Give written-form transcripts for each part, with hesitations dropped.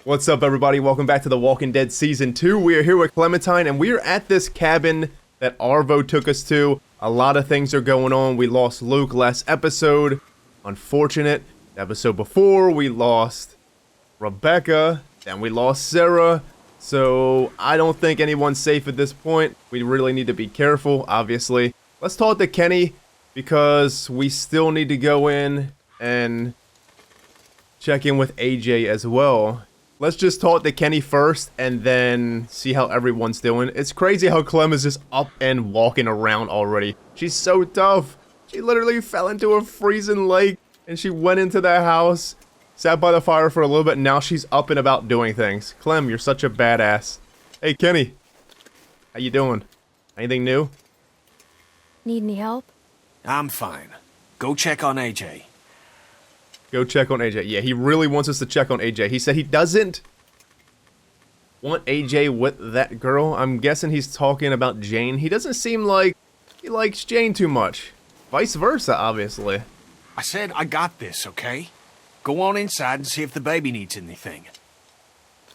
What's up, everybody? Welcome back to The Walking Dead Season 2. We are here with Clementine, and we are at this cabin that Arvo took us to. A lot of things are going on. We lost Luke last episode. Unfortunate. The episode before, we lost Rebecca. Then we lost Sarah. So, I don't think anyone's safe at this point. We really need to be careful, obviously. Let's talk to Kenny, because we still need to go in and check in with AJ as well. Let's just talk to Kenny first and then see how everyone's doing. It's crazy how Clem is just up and walking around already. She's so tough. She literally fell into a freezing lake and she went into the house, sat by the fire for a little bit, and now she's up and about doing things. Clem, you're such a badass. Hey, Kenny. How you doing? Anything new? Need any help? I'm fine. Go check on AJ. Go check on AJ. Yeah, he really wants us to check on AJ. He said he doesn't want AJ with that girl. I'm guessing he's talking about Jane. He doesn't seem like he likes Jane too much. Vice versa, obviously. I said I got this, okay? Go on inside and see if the baby needs anything.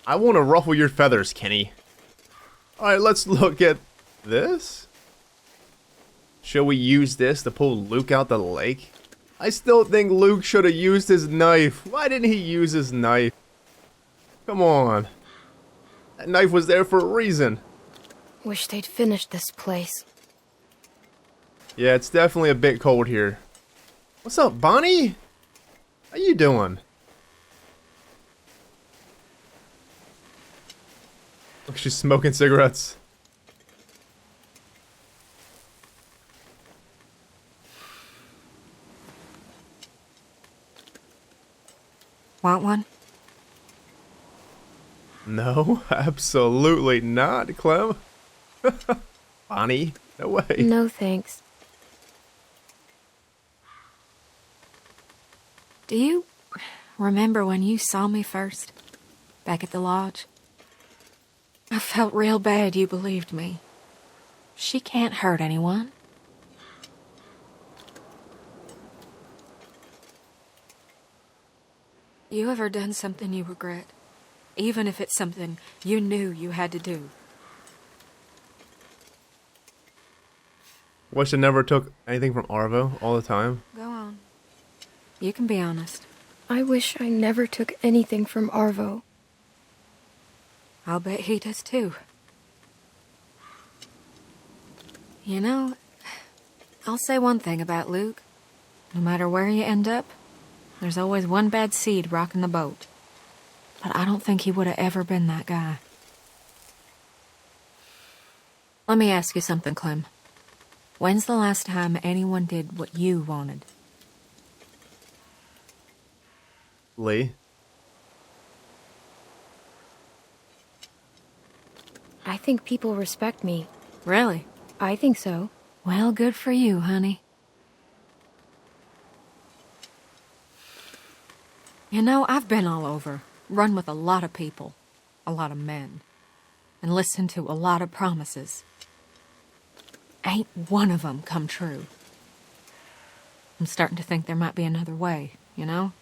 I want to ruffle your feathers, Kenny. Alright, let's look at this. Shall we use this to pull Luke out the lake? I still think Luke should have used his knife. Why didn't he use his knife? Come on. That knife was there for a reason. Wish they'd finished this place. Yeah, it's definitely a bit cold here. What's up, Bonnie? How you doing? Look, she's smoking cigarettes. Want one? No, absolutely not, Clem. Bonnie, no way. No thanks. Do you remember when you saw me first? Back at the lodge? I felt real bad you believed me. She can't hurt anyone. You ever done something you regret? Even if it's something you knew you had to do. Wish I never took anything from Arvo all the time. Go on. You can be honest. I wish I never took anything from Arvo. I'll bet he does too. You know, I'll say one thing about Luke. No matter where you end up, there's always one bad seed rocking the boat. But I don't think he would have ever been that guy. Let me ask you something, Clem. When's the last time anyone did what you wanted? Lee? I think people respect me. Really? I think so. Well, good for you, honey. You know, I've been all over, run with a lot of people, a lot of men, and listened to a lot of promises. Ain't one of them come true. I'm starting to think there might be another way, you know?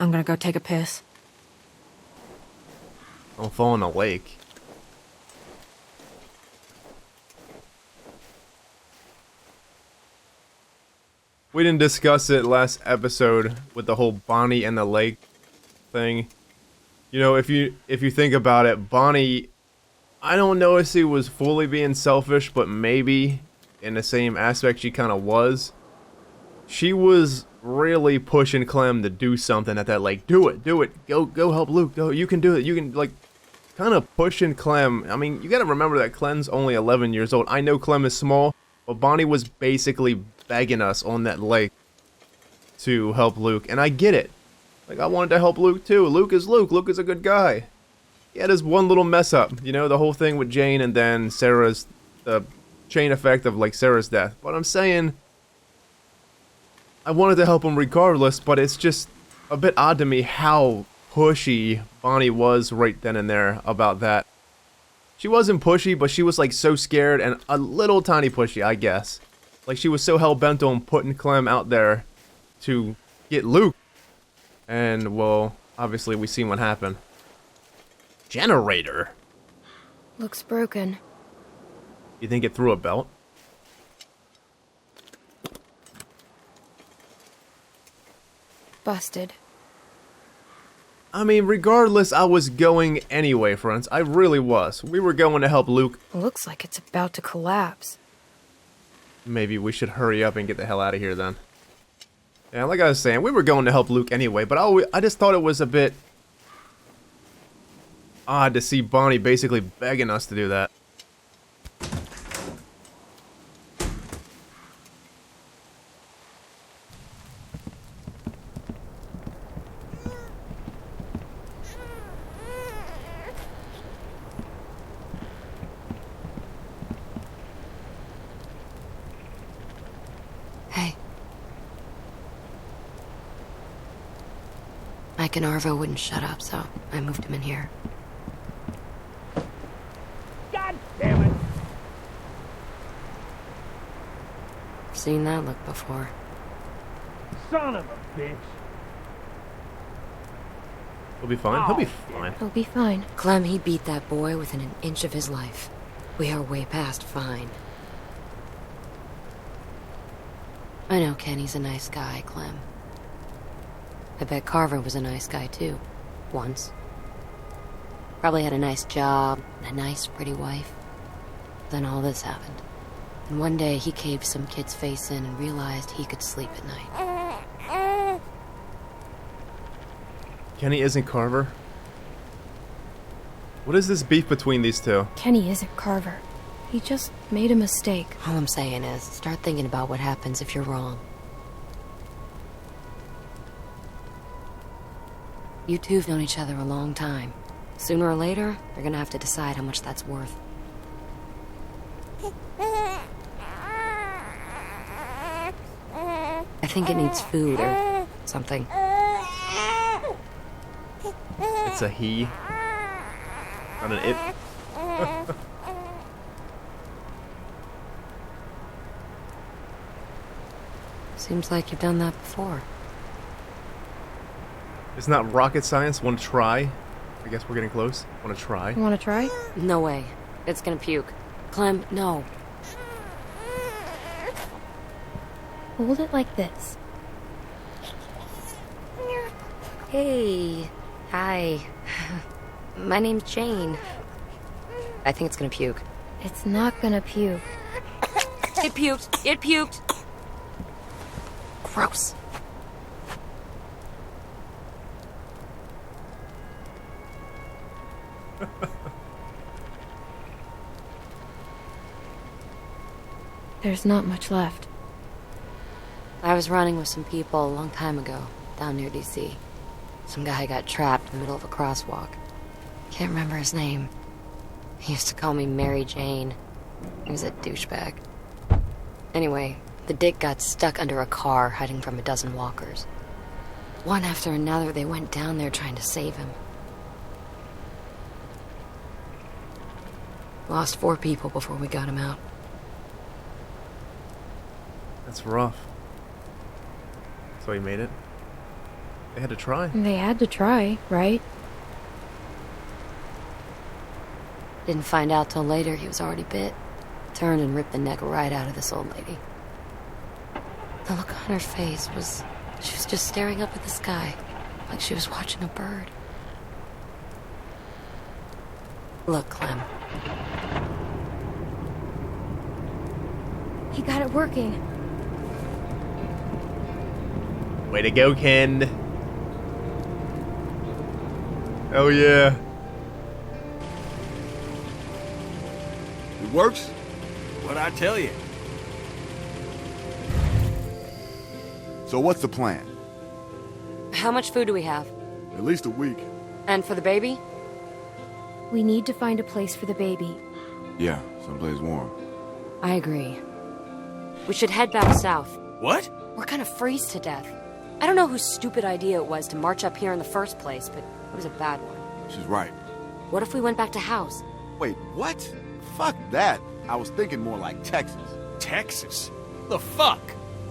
I'm gonna go take a piss. Don't fall in a lake. We didn't discuss it last episode with the whole Bonnie and the lake thing. You know, if you think about it, Bonnie, I don't know if she was fully being selfish, but maybe in the same aspect she kind of was. She was really pushing Clem to do something at that lake. Do it. Go help Luke. Go, you can do it. You can, like, kind of pushing Clem. I mean, you gotta remember that Clem's only 11 years old. I know Clem is small, but Bonnie was basically begging us on that lake to help Luke, and I get it. Like, I wanted to help Luke too. Luke is Luke. Luke is a good guy. He had his one little mess up, you know, the whole thing with Jane and then Sarah's, the chain effect of, like, Sarah's death. But I'm saying, I wanted to help him regardless, but it's just a bit odd to me how pushy Bonnie was right then and there about that. She wasn't pushy, but she was, like, so scared and a little tiny pushy, I guess. Like, she was so hell-bent on putting Clem out there to get Luke. And, well, obviously we seen what happened. Generator? Looks broken. You think it threw a belt? Busted. I mean, regardless, I was going anyway, friends. I really was. We were going to help Luke. Looks like it's about to collapse. Maybe we should hurry up and get the hell out of here then. Yeah, like I was saying, we were going to help Luke anyway, but I just thought it was a bit odd to see Bonnie basically begging us to do that. Hey. Mike and Arvo wouldn't shut up, so I moved him in here. God damn it! I've seen that look before. Son of a bitch! He'll be fine. He'll be fine. He'll be fine. Clem, he beat that boy within an inch of his life. We are way past fine. I know Kenny's a nice guy, Clem. I bet Carver was a nice guy, too. Once. Probably had a nice job, and a nice, pretty wife. Then all this happened. And one day, he caved some kid's face in and realized he could sleep at night. Kenny isn't Carver? What is this beef between these two? Kenny isn't Carver. He just made a mistake. All I'm saying is, start thinking about what happens if you're wrong. You two have known each other a long time. Sooner or later, you're gonna have to decide how much that's worth. I think it needs food or something. It's a he. Not an it. Seems like you've done that before. It's not rocket science. Want to try? I guess we're getting close. Want to try? You want to try? No way. It's gonna puke. Clem, no. Hold it like this. Hey. Hi. My name's Jane. I think it's gonna puke. It's not gonna puke. It puked. It puked. Gross. There's not much left. I was running with some people a long time ago, down near DC. Some guy got trapped in the middle of a crosswalk. Can't remember his name. He used to call me Mary Jane. He was a douchebag. Anyway, the dick got stuck under a car hiding from a dozen walkers. One after another, they went down there trying to save him. Lost 4 people before we got him out. That's rough. So he made it. They had to try. They had to try, right? Didn't find out till later he was already bit. Turned and ripped the neck right out of this old lady. The look on her face was... she was just staring up at the sky, like she was watching a bird. Look, Clem. He got it working. Way to go, Ken. Oh yeah. It works? What'd I tell you? So what's the plan? How much food do we have? At least a week. And for the baby? We need to find a place for the baby. Yeah, someplace warm. I agree. We should head back south. What? We're gonna freeze to death. I don't know whose stupid idea it was to march up here in the first place, but it was a bad one. She's right. What if we went back to house? Wait, what? Fuck that. I was thinking more like Texas. Texas? The fuck?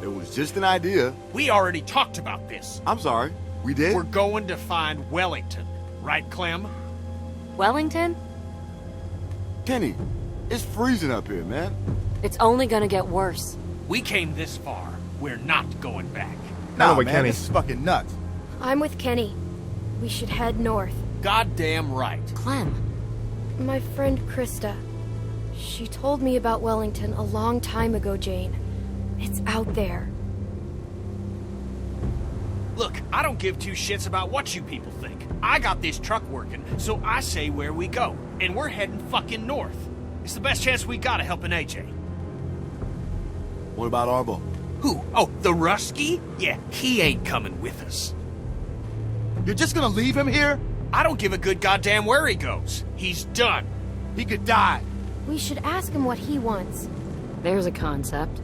It was just an idea. We already talked about this. I'm sorry. We did? We're going to find Wellington. Right, Clem? Wellington? Kenny, it's freezing up here, man. It's only gonna get worse. We came this far. We're not going back. Nah, man, Kenny. this is fucking nuts. I'm with Kenny. We should head north. Goddamn right. Clem, My friend Krista. She told me about Wellington a long time ago, Jane. It's out there. Look, I don't give two shits about what you people think. I got this truck working, so I say where we go. And we're heading fucking north. It's the best chance we got of helping AJ. What about Arvo? Who? Oh, the Rusky? Yeah, he ain't coming with us. You're just gonna leave him here? I don't give a good goddamn where he goes. He's done. He could die. We should ask him what he wants. there's a concept.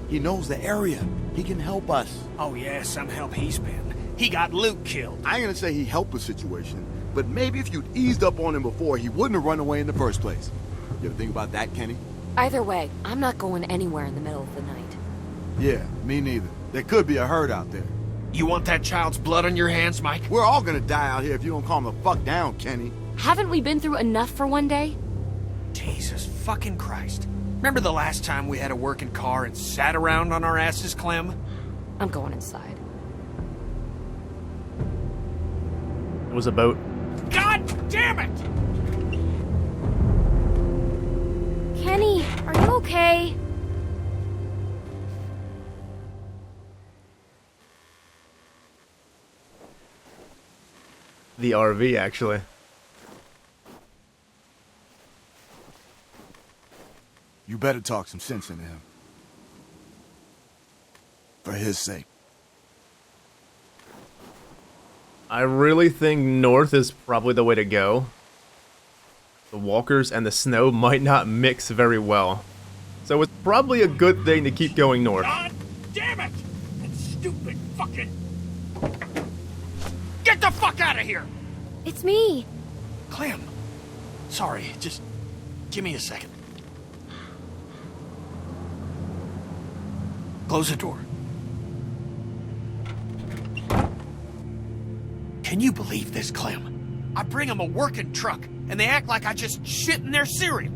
He knows the area. He can help us. Oh yeah, some help he's been. He got Luke killed. I ain't gonna say he helped the situation, but maybe if you'd eased up on him before, he wouldn't have run away in the first place. You ever think about that, Kenny? Either way, I'm not going anywhere in the middle of the night. Yeah, me neither. There could be a herd out there. You want that child's blood on your hands, Mike? We're all gonna die out here if you don't calm the fuck down, Kenny. Haven't we been through enough for one day? Jesus fucking Christ. Remember the last time we had a working car and sat around on our asses, Clem? I'm going inside. It was a boat. God damn it! Kenny, are you okay? The RV, actually. You better talk some sense into him. For his sake. I really think north is probably the way to go. The walkers and the snow might not mix very well. So it's probably a good thing to keep going north. God damn it! That stupid fucking... Get the fuck out of here! It's me. Clem. Sorry, just give me a second. Close the door. Can you believe this, Clem? I bring them a working truck, and they act like I just shit in their cereal.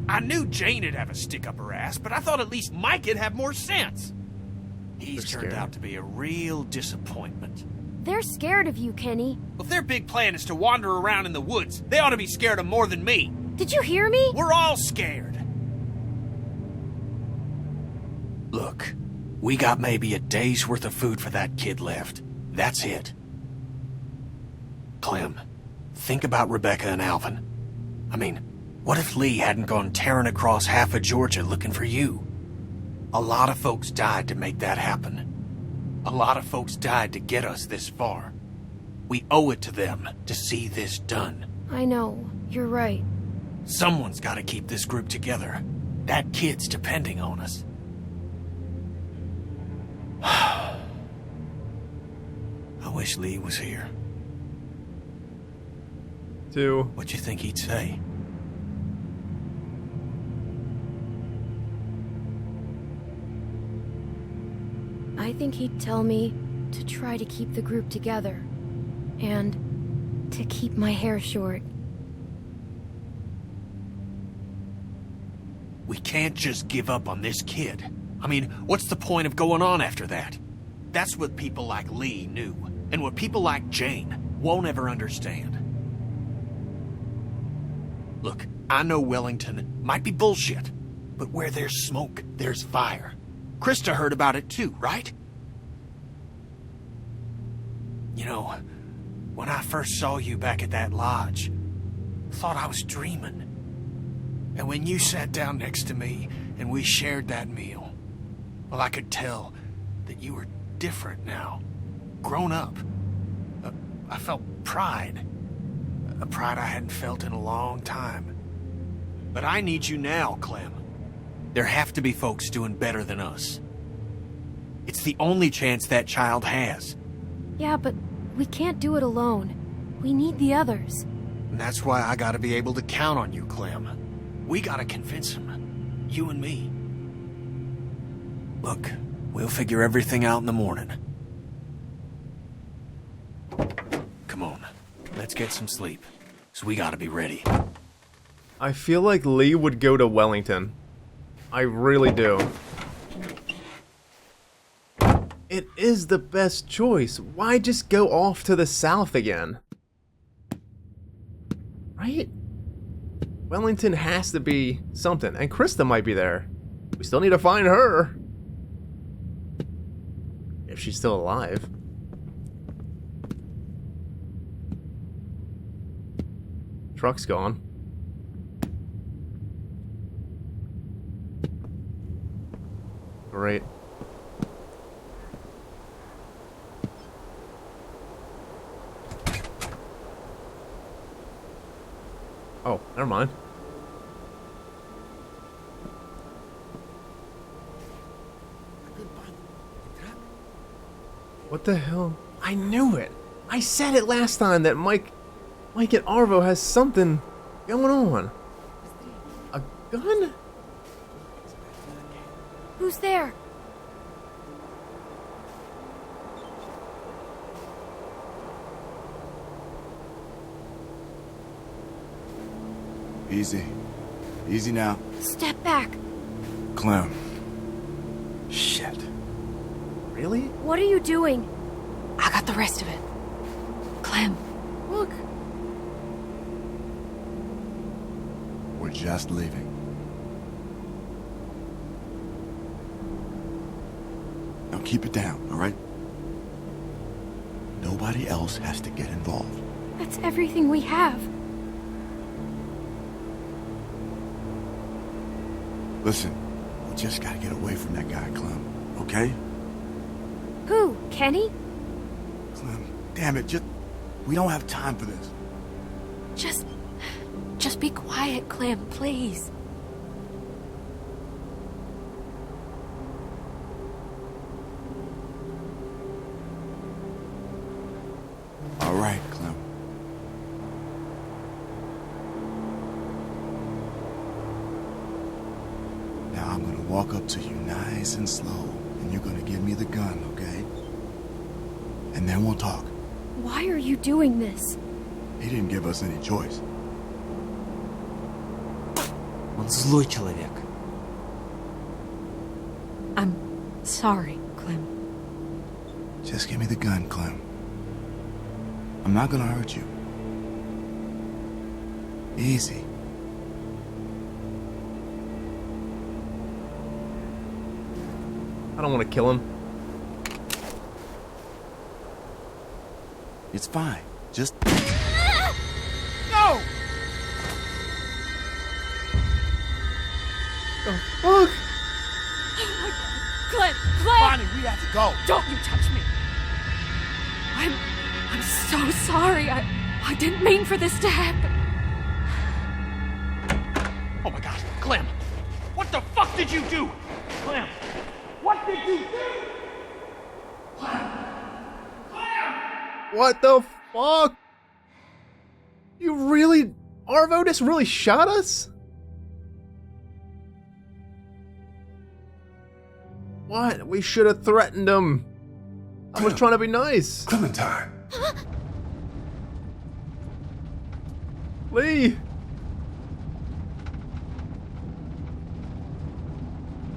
I knew Jane would have a stick up her ass, but I thought at least Mike'd have more sense. He's They're turned scared. out to be a real disappointment. They're scared of you, Kenny. If their big plan is to wander around in the woods, they ought to be scared of more than me. Did you hear me? We're all scared. Look, we got maybe a day's worth of food for that kid left. That's it. Clem, think about Rebecca and Alvin. I mean, what if Lee hadn't gone tearing across half of Georgia looking for you? A lot of folks died to make that happen. A lot of folks died to get us this far. We owe it to them to see this done. I know. You're right. Someone's got to keep this group together. That kid's depending on us. I wish Lee was here. Two. What you think he'd say? I think he'd tell me to try to keep the group together. And to keep my hair short. We can't just give up on this kid. I mean, what's the point of going on after that? That's what people like Lee knew, and what people like Jane won't ever understand. Look, I know Wellington might be bullshit, but where there's smoke, there's fire. Krista heard about it too, right? You know, when I first saw you back at that lodge, I thought I was dreaming. And when you sat down next to me and we shared that meal, well, I could tell that you were different now, grown up. I felt pride, a pride I hadn't felt in a long time. But I need you now, Clem. There have to be folks doing better than us. It's the only chance that child has. Yeah, but we can't do it alone. We need the others. And that's why I gotta be able to count on you, Clem. We gotta convince him. You and me. Look, we'll figure everything out in the morning. Come on, let's get some sleep. So we gotta be ready. I feel like Lee would go to Wellington. I really do. It is the best choice. Why just go off to the south again? Right? Wellington has to be something. And Krista might be there. We still need to find her. If she's still alive. Truck's gone. Great. Oh, never mind. What the hell? I knew it! I said it last time that Mike and Arvo has something going on. A gun? Who's there? Easy. Easy now. Step back. Clem. Shit. Really? What are you doing? I got the rest of it. Clem. Look. We're just leaving. Now keep it down, all right? Nobody else has to get involved. That's everything we have. Listen, we just gotta get away from that guy, Clem, okay? Who? Kenny? Clem, damn it, we don't have time for this. Just be quiet, Clem, please. All right, Clem. Now I'm gonna walk up to you nice and slow, and you're gonna give me the gun, okay? And then we'll talk. Why are you doing this? He didn't give us any choice. Он злой человек. I'm sorry, Clem. Just give me the gun, Clem. I'm not gonna hurt you. Easy. I don't want to kill him. It's fine. Just... No! The fuck? Clem! Bonnie, we have to go. Don't you touch me! I'm so sorry. I didn't mean for this to happen. Oh my God, Clem! What the fuck did you do? Clem! What did you do? Clem! What the fuck? You really... Arvo just really shot us? What? We should have threatened him. I was trying to be nice. Clementine. Lee!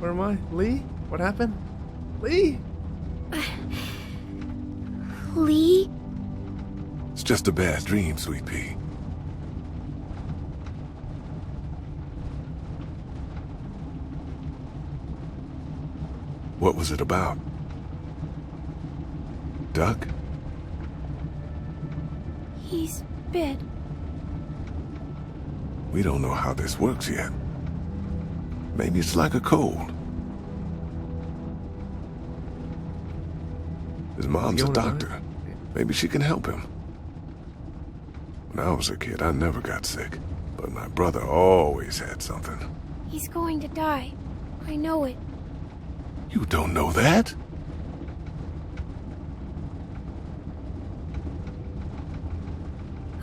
Where am I? Lee? What happened? Lee? Lee? It's just a bad dream, Sweet Pea. What was it about? Duck? He's bit. We don't know how this works yet. Maybe it's like a cold. His mom's a doctor. Maybe she can help him. When I was a kid, I never got sick. But my brother always had something. He's going to die. I know it. You don't know that?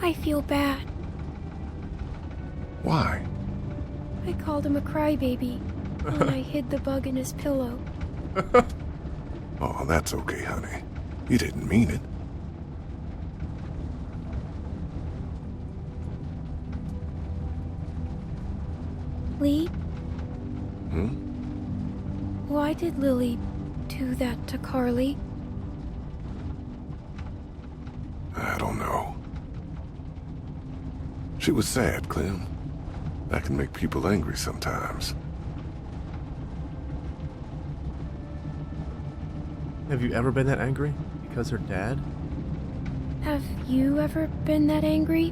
I feel bad. Why? I called him a crybaby when I hid the bug in his pillow. Oh, that's okay, honey. You didn't mean it. Lee? Hmm? Why did Lily do that to Carly? I don't know. She was sad, Clem. That can make people angry sometimes. Have you ever been that angry? Because her dad? Have you ever been that angry?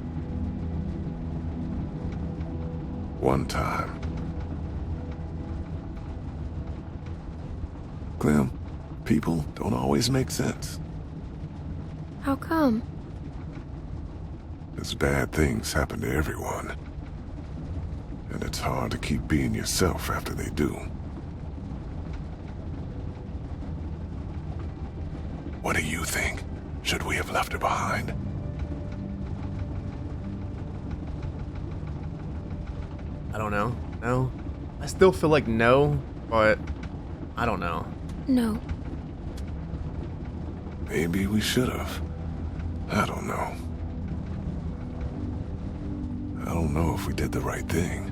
One time. Clem, people don't always make sense. How come? As bad things happen to everyone. And it's hard to keep being yourself after they do. What do you think? Should we have left her behind? I don't know. No. I still feel like no, but I don't know. No. Maybe we should have. I don't know. I don't know if we did the right thing.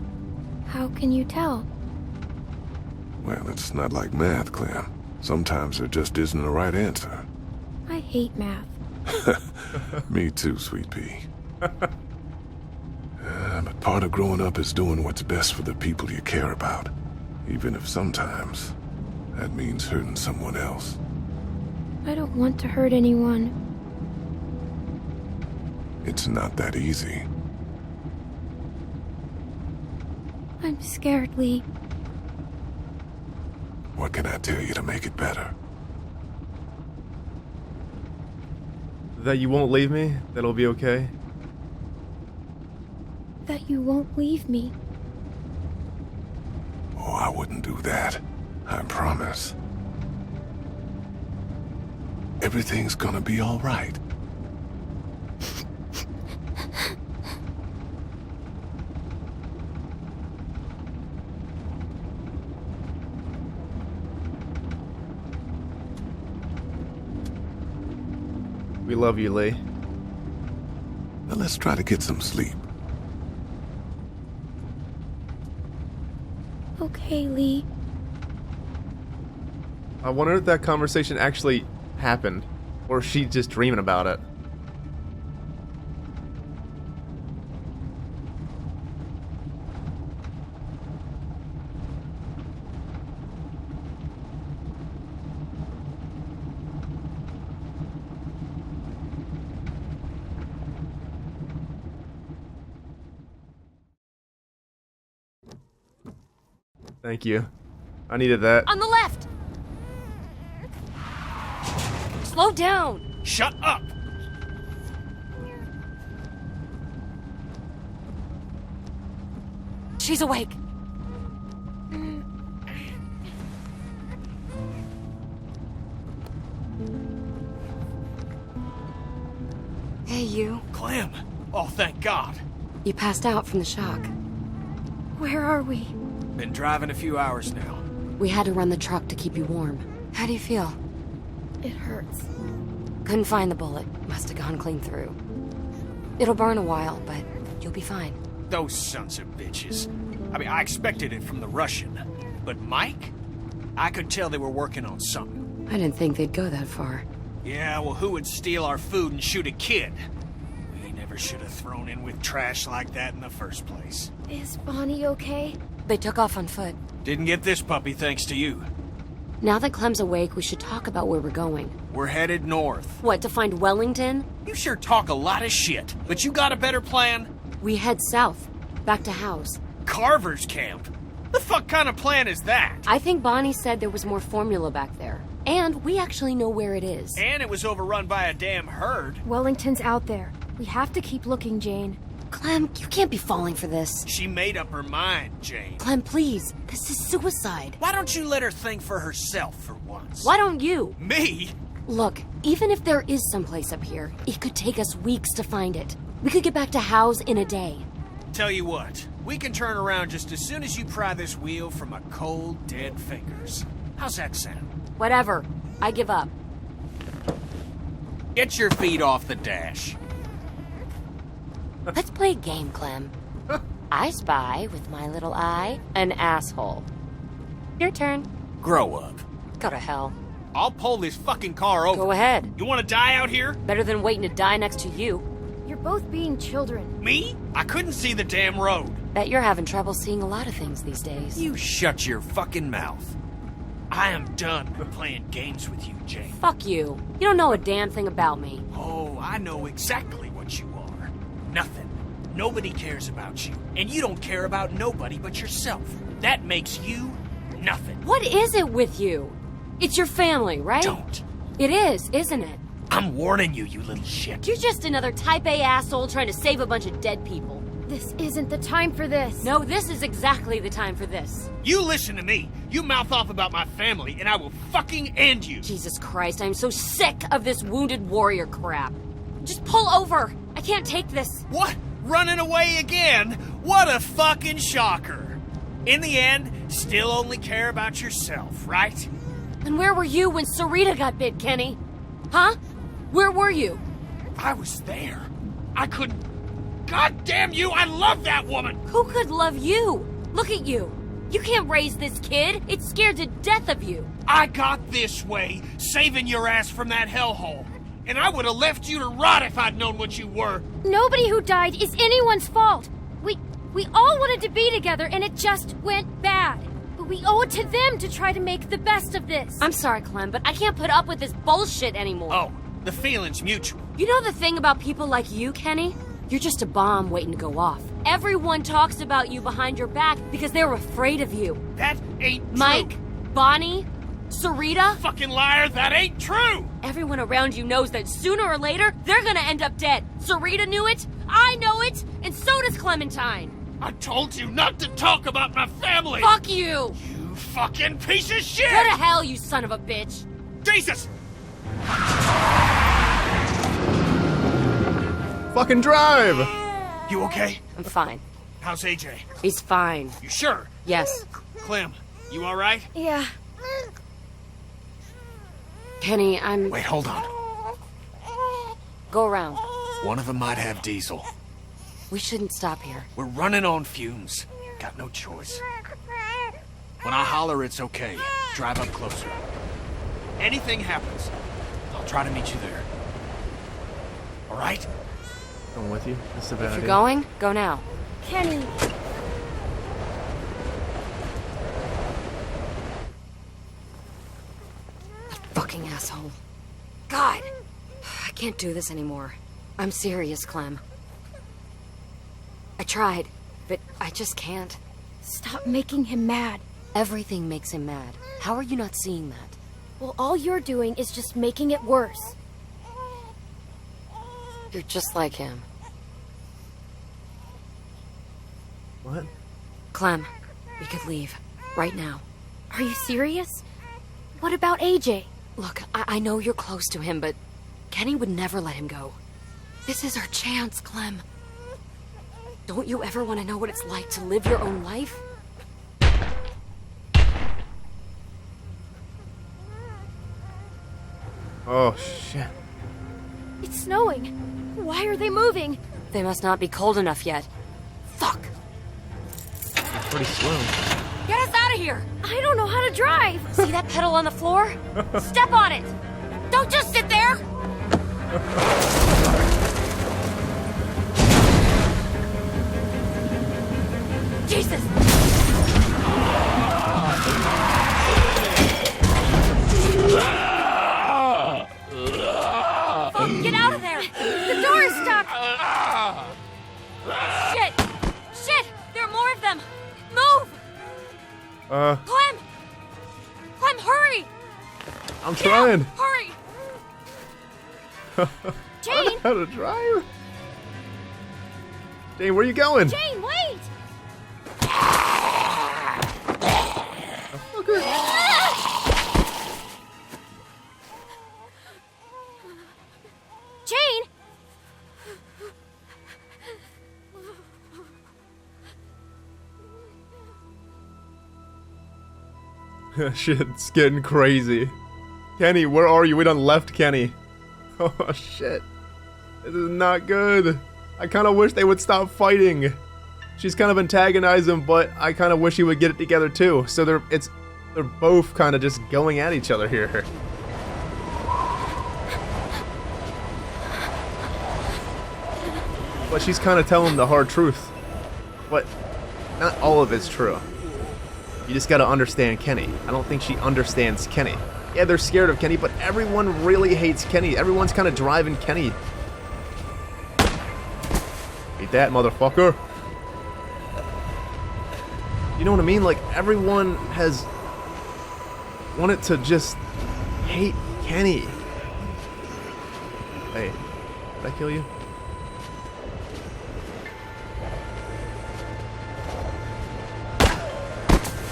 How can you tell? Well, it's not like math, Clem. Sometimes there just isn't a right answer. I hate math. Me too, sweet pea. But part of growing up is doing what's best for the people you care about. Even if sometimes that means hurting someone else. I don't want to hurt anyone. It's not that easy. I'm scared, Lee. What can I tell you to make it better? That you won't leave me? That'll be okay? That you won't leave me. Oh, I wouldn't do that. I promise. Everything's gonna be all right. We love you, Lee. Now let's try to get some sleep. Okay, Lee. I wonder if that conversation actually happened, or is she just dreaming about it? Thank you. I needed that. On the left! Slow down! Shut up! She's awake. Hey, you. Clem! Oh, thank God. You passed out from the shock. Where are we? Been driving a few hours now. We had to run the truck to keep you warm. How do you feel? It hurts. Couldn't find the bullet. Must have gone clean through. It'll burn a while, but you'll be fine. Those sons of bitches. I mean, I expected it from the Russian. But Mike? I could tell they were working on something. I didn't think they'd go that far. Yeah, well, who would steal our food and shoot a kid? We never should have thrown in with trash like that in the first place. Is Bonnie okay? They took off on foot. Didn't get this puppy thanks to you. Now that Clem's awake, we should talk about where we're going. We're headed north. What, to find Wellington? You sure talk a lot of shit, but you got a better plan? We head south, back to house. Carver's camp? The fuck kind of plan is that? I think Bonnie said there was more formula back there. And we actually know where it is. And it was overrun by a damn herd. Wellington's out there. We have to keep looking, Jane. Clem, you can't be falling for this. She made up her mind, Jane. Clem, please. This is suicide. Why don't you let her think for herself for once? Why don't you? Me? Look, even if there is someplace up here, it could take us weeks to find it. We could get back to Howe's in a day. Tell you what, we can turn around just as soon as you pry this wheel from my cold, dead fingers. How's that sound? Whatever. I give up. Get your feet off the dash. Let's play a game, Clem. I spy, with my little eye, an asshole. Your turn. Grow up. Go to hell. I'll pull this fucking car over. Go ahead. You want to die out here? Better than waiting to die next to you. You're both being children. Me? I couldn't see the damn road. Bet you're having trouble seeing a lot of things these days. You shut your fucking mouth. I am done playing games with you, Jane. Fuck you. You don't know a damn thing about me. Oh, I know exactly what you are. Nothing. Nobody cares about you. And you don't care about nobody but yourself. That makes you nothing. What is it with you? It's your family, right? Don't. It is, isn't it? I'm warning you, you little shit. You're just another type A asshole trying to save a bunch of dead people. This isn't the time for this. No, this is exactly the time for this. You listen to me. You mouth off about my family, and I will fucking end you. Jesus Christ, I'm so sick of this wounded warrior crap. Just pull over. I can't take this. What? Running away again? What a fucking shocker. In the end, still only care about yourself, right? And where were you when Sarita got bit, Kenny? Huh? Where were you? I was there. I couldn't... God damn you, I love that woman! Who could love you? Look at you. You can't raise this kid. It's scared to death of you. I got this way, saving your ass from that hellhole. And I would have left you to rot if I'd known what you were. Nobody who died is anyone's fault. We all wanted to be together and it just went bad. But we owe it to them to try to make the best of this. I'm sorry, Clem, but I can't put up with this bullshit anymore. Oh, the feeling's mutual. You know the thing about people like you, Kenny? You're just a bomb waiting to go off. Everyone talks about you behind your back because they're afraid of you. That ain't true. Mike, Bonnie, Sarita. Fucking liar, that ain't true! Everyone around you knows that sooner or later, they're gonna end up dead. Sarita knew it, I know it, and so does Clementine. I told you not to talk about my family! Fuck you! You fucking piece of shit! Go to hell, you son of a bitch! Jesus! Fucking drive! You okay? I'm fine. How's AJ? He's fine. You sure? Yes. Clem, you alright? Yeah. Kenny, I'm... Wait, hold on. Go around. One of them might have diesel. We shouldn't stop here. We're running on fumes. Got no choice. When I holler, it's okay. Drive up closer. Anything happens, I'll try to meet you there. Alright? I'm with you. That's a bad If idea. you're going, go now. Kenny. That fucking asshole. God! I can't do this anymore. I'm serious, Clem. I tried, but I just can't. Stop making him mad. Everything makes him mad. How are you not seeing that? Well, all you're doing is just making it worse. You're just like him. What? Clem, we could leave. Right now. Are you serious? What about AJ? Look, I know you're close to him, but Kenny would never let him go. This is our chance, Clem. Don't you ever want to know what it's like to live your own life? Oh, shit. It's snowing. Why are they moving? They must not be cold enough yet. Fuck! It's pretty slow. Get us out of here! I don't know how to drive. See that pedal on the floor? Step on it! Don't just sit there! Jesus! Fuck, get out of there! The door is stuck. Shit! Shit! There are more of them! Move! Clem! Clem, hurry! I'm Get out! trying. Hurry! Jane! How to drive? Jane, where are you going? Jane, wait! Jane! Shit's getting crazy. Kenny, where are you? We done left Kenny. Oh, shit. This is not good. I kind of wish they would stop fighting. She's kind of antagonized him, but I kind of wish he would get it together too. So they're both kind of just going at each other here. But she's kind of telling the hard truth. But not all of it's true. You just gotta understand Kenny. I don't think she understands Kenny. Yeah, they're scared of Kenny, but everyone really hates Kenny. Everyone's kind of driving Kenny. Eat that, motherfucker. You know what I mean? Like, everyone has wanted to just hate Kenny. Hey, did I kill you?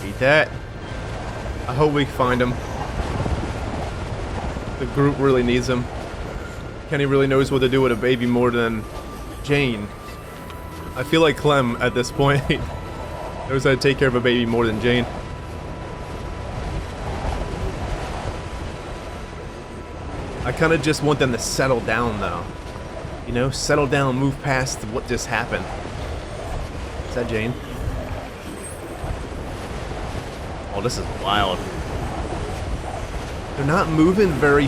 Eat that. I hope we find him. The group really needs him. Kenny really knows what to do with a baby more than Jane. I feel like Clem at this point knows how to take care of a baby more than Jane. I kind of just want them to settle down though. You know, settle down, move past what just happened. Is that Jane? Oh, this is wild. They're not moving very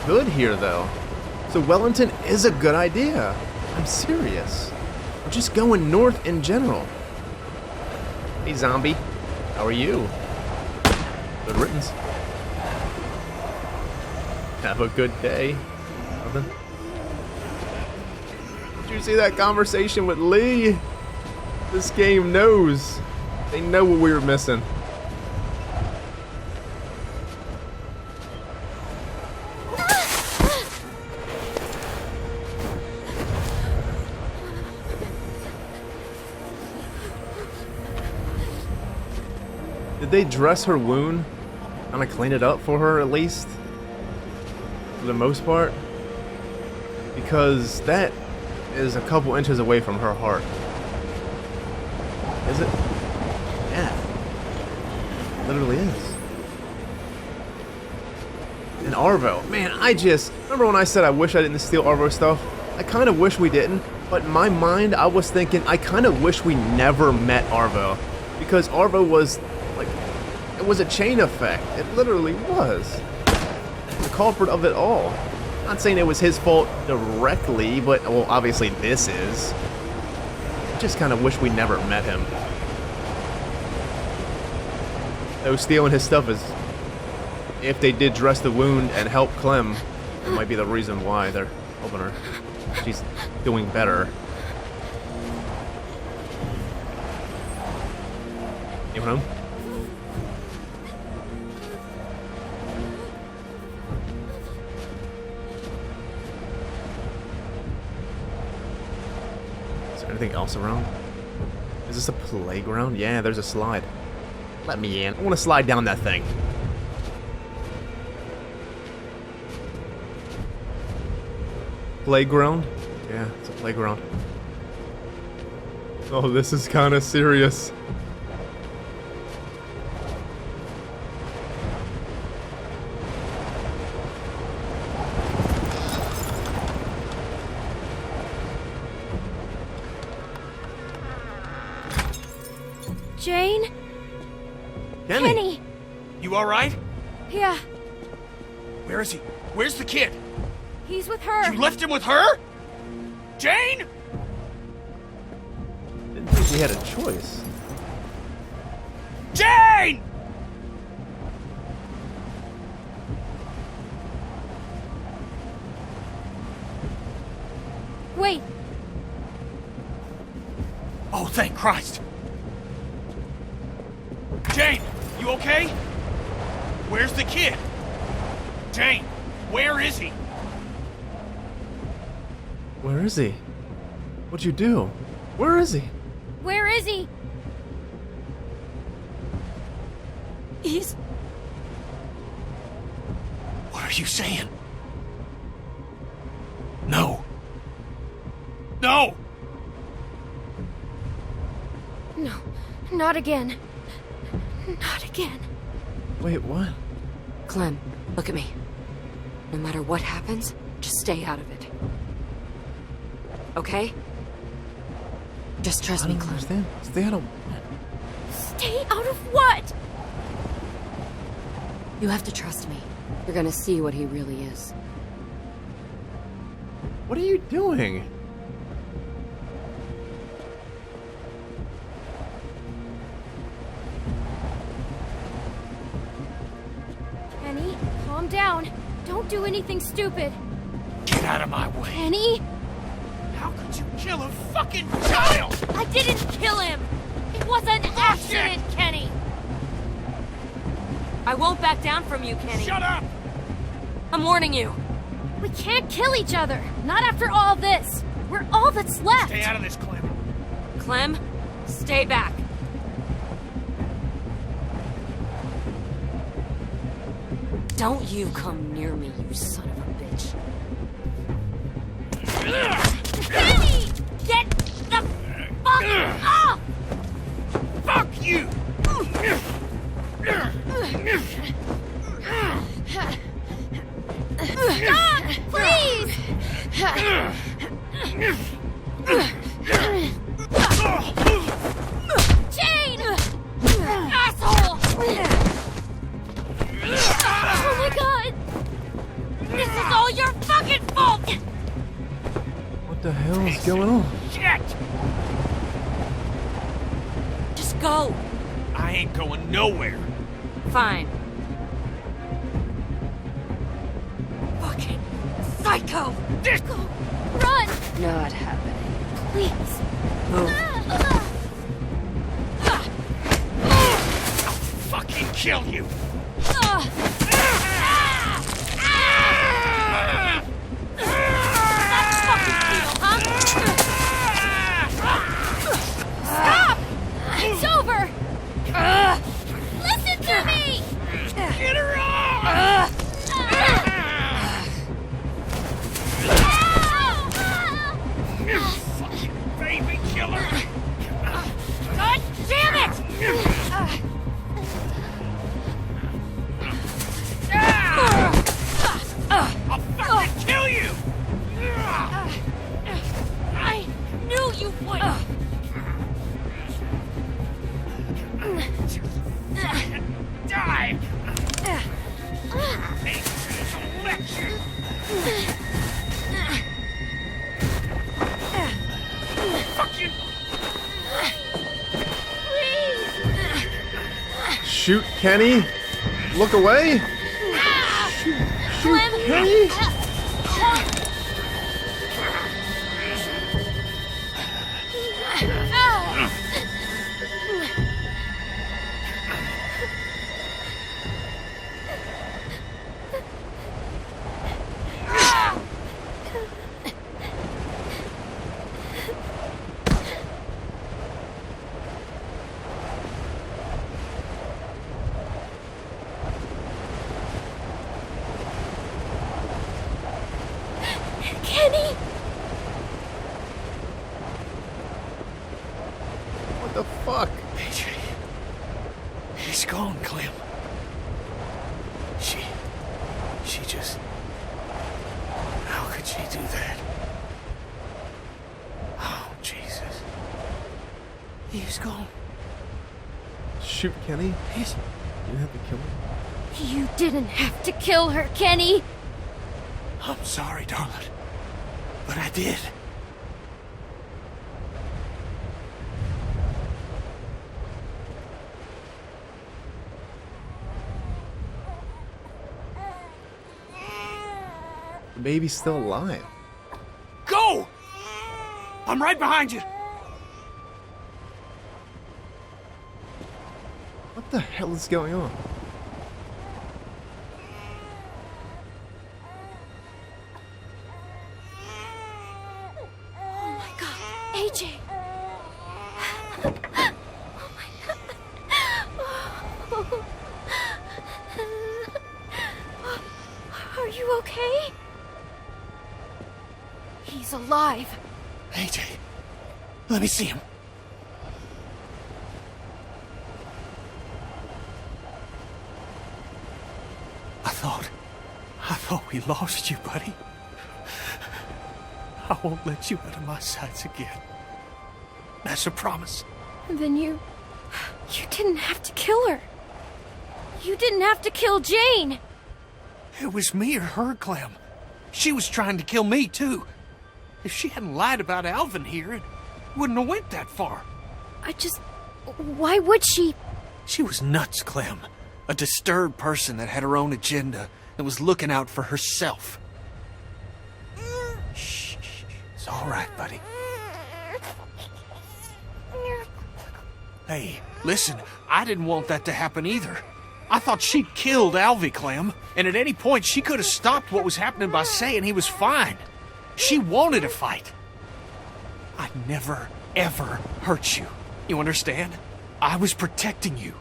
good here, though. So Wellington is a good idea. I'm serious. We're just going north in general. Hey, zombie. How are you? Good riddance. Have a good day. Nothing. Did you see that conversation with Lee? This game knows. They know what we were missing. Did they dress her wound? Kinda clean it up for her at least? For the most part? Because that is a couple inches away from her heart. Is it? Yeah. It literally is. And Arvo. Man, remember when I said I wish I didn't steal Arvo stuff? I kind of wish we didn't, but in my mind I was thinking I kind of wish we never met Arvo. Because Arvo was, like, it was a chain effect. It literally was. The culprit of it all. I'm not saying it was his fault directly, but, well, obviously this is. I just kind of wish we never met him. Though stealing his stuff is, if they did dress the wound and help Clem, it might be the reason why they're helping her. She's doing better. You want home? Is there anything else around? Is this a playground? Yeah, there's a slide. Let me in. I want to slide down that thing. Playground? Yeah, it's a playground. Oh, this is kind of serious. Jane? Kenny! You alright? Yeah, Where is he? Where's the kid? he's with her. You left him with her? Jane? Didn't think we had a choice. Jane! Wait, Oh, thank Christ. Jane, you okay? Where's the kid? Jane, where is he? Where is he? What'd you do? Where is he? where is he? He's... What are you saying? No. No! No, not again. Not again. Wait, what? Clem, Look at me. No matter what happens, just stay out of it. Okay? Just trust me, Clem. Understand? Stay out of... Stay out of what? You have to trust me. You're gonna see what he really is. What are you doing? Kenny, calm down. Don't do anything stupid. Get out of my way. Kenny? How could you kill a fucking child? I didn't kill him! It was an accident, Kenny! I won't back down from you, Kenny. Shut up! I'm warning you. We can't kill each other. Not after all this. We're all that's left. Stay out of this, Clem. Clem, stay back. Don't you come near me, you son of a bitch. Kenny! Get the fuck off! Fuck you! Stop! Please! Jane! Asshole! Oh my god! This is all your fucking fault! What the hell is going on? Shit! Just go. I ain't going nowhere. Fine. Fucking psycho! Go! Run! Not happening. Please! Move. I'll fucking kill you! Stop! It's over! Listen to me! Get her off! Fucking baby killer! God damn it! I'll fucking kill you! I knew you would! Die! Hey, it's a lecture! Fucking... Shoot, Kenny! Look away! Shoot, Kenny! Kenny! What the fuck? AJ. He's gone, Clem. She just... How could she do that? Oh, Jesus. He's gone. Shoot, Kenny? He's... You didn't have to kill him. You didn't have to kill her, Kenny! I'm sorry, darling. But I did. The baby's still alive. Go! I'm right behind you. What the hell is going on? Oh my god, AJ! Oh my god. Are you okay? He's alive. AJ, let me see him. Though we lost you, buddy, I won't let you out of my sights again. That's a promise. And then you didn't have to kill her. You didn't have to kill Jane. It was me or her, Clem. She was trying to kill me, too. If she hadn't lied about Alvin here, it wouldn't have went that far. Why would she? She was nuts, Clem. A disturbed person that had her own agenda and was looking out for herself. Shh. It's all right, buddy. Hey, listen, I didn't want that to happen either. I thought she'd killed Alvy, Clem, and at any point she could have stopped what was happening by saying he was fine. She wanted a fight. I'd never, ever hurt you. You understand? I was protecting you.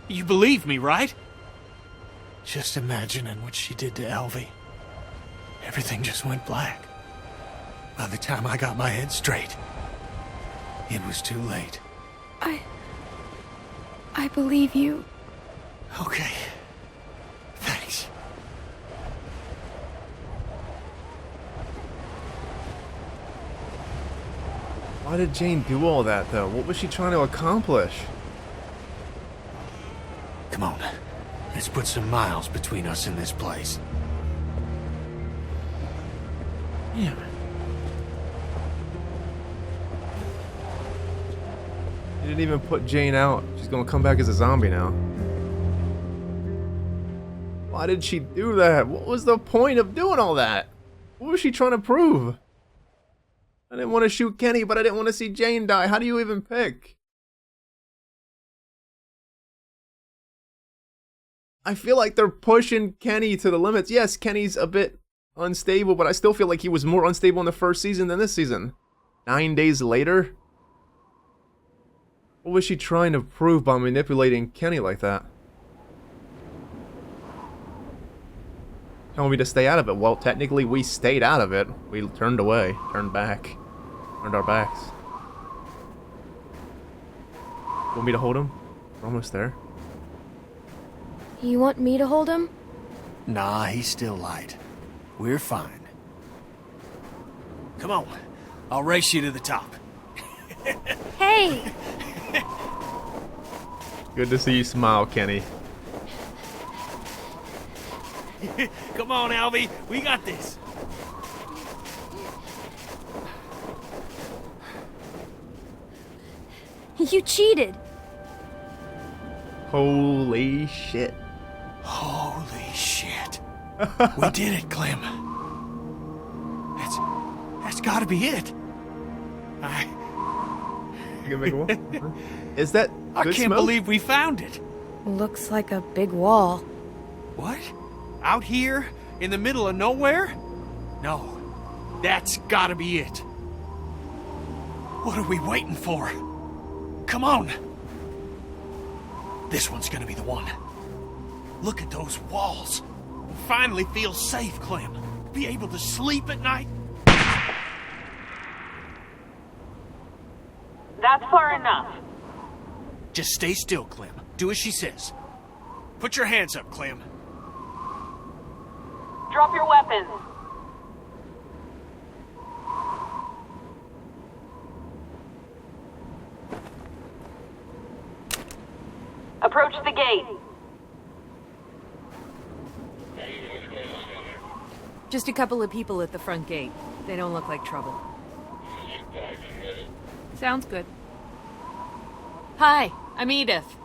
You believe me, right? Just imagining what she did to Alvy. Everything just went black. By the time I got my head straight, it was too late. I believe you. Okay. Thanks. Why did Jane do all that, though? What was she trying to accomplish? Come on. Let's put some miles between us and this place. Yeah. He didn't even put Jane out. She's gonna come back as a zombie now. Why did she do that? What was the point of doing all that? What was she trying to prove? I didn't want to shoot Kenny, but I didn't want to see Jane die. How do you even pick? I feel like they're pushing Kenny to the limits. Yes, Kenny's a bit unstable, but I still feel like he was more unstable in the first season than this season. 9 days later? What was she trying to prove by manipulating Kenny like that? Telling me to stay out of it. Well, technically we stayed out of it. We turned away, turned back, turned our backs. Want me to hold him? We're almost there. You want me to hold him? Nah, he's still light. We're fine. Come on. I'll race you to the top. Hey! Good to see you smile, Kenny. Come on, Alvy. We got this. You cheated. Holy shit. Holy shit. We did it, Clem. That's gotta be it. You gonna make a wall? Is that I good can't smoke? believe we found it. Looks like a big wall. What? Out here? In the middle of nowhere? No. That's gotta be it. What are we waiting for? Come on. This one's gonna be the one. Look at those walls. Finally feel safe, Clem. Be able to sleep at night. That's far enough. Just stay still, Clem. Do as she says. Put your hands up, Clem. Drop your weapons. Approach the gate. Just a couple of people at the front gate. They don't look like trouble. Sounds good. Hi, I'm Edith.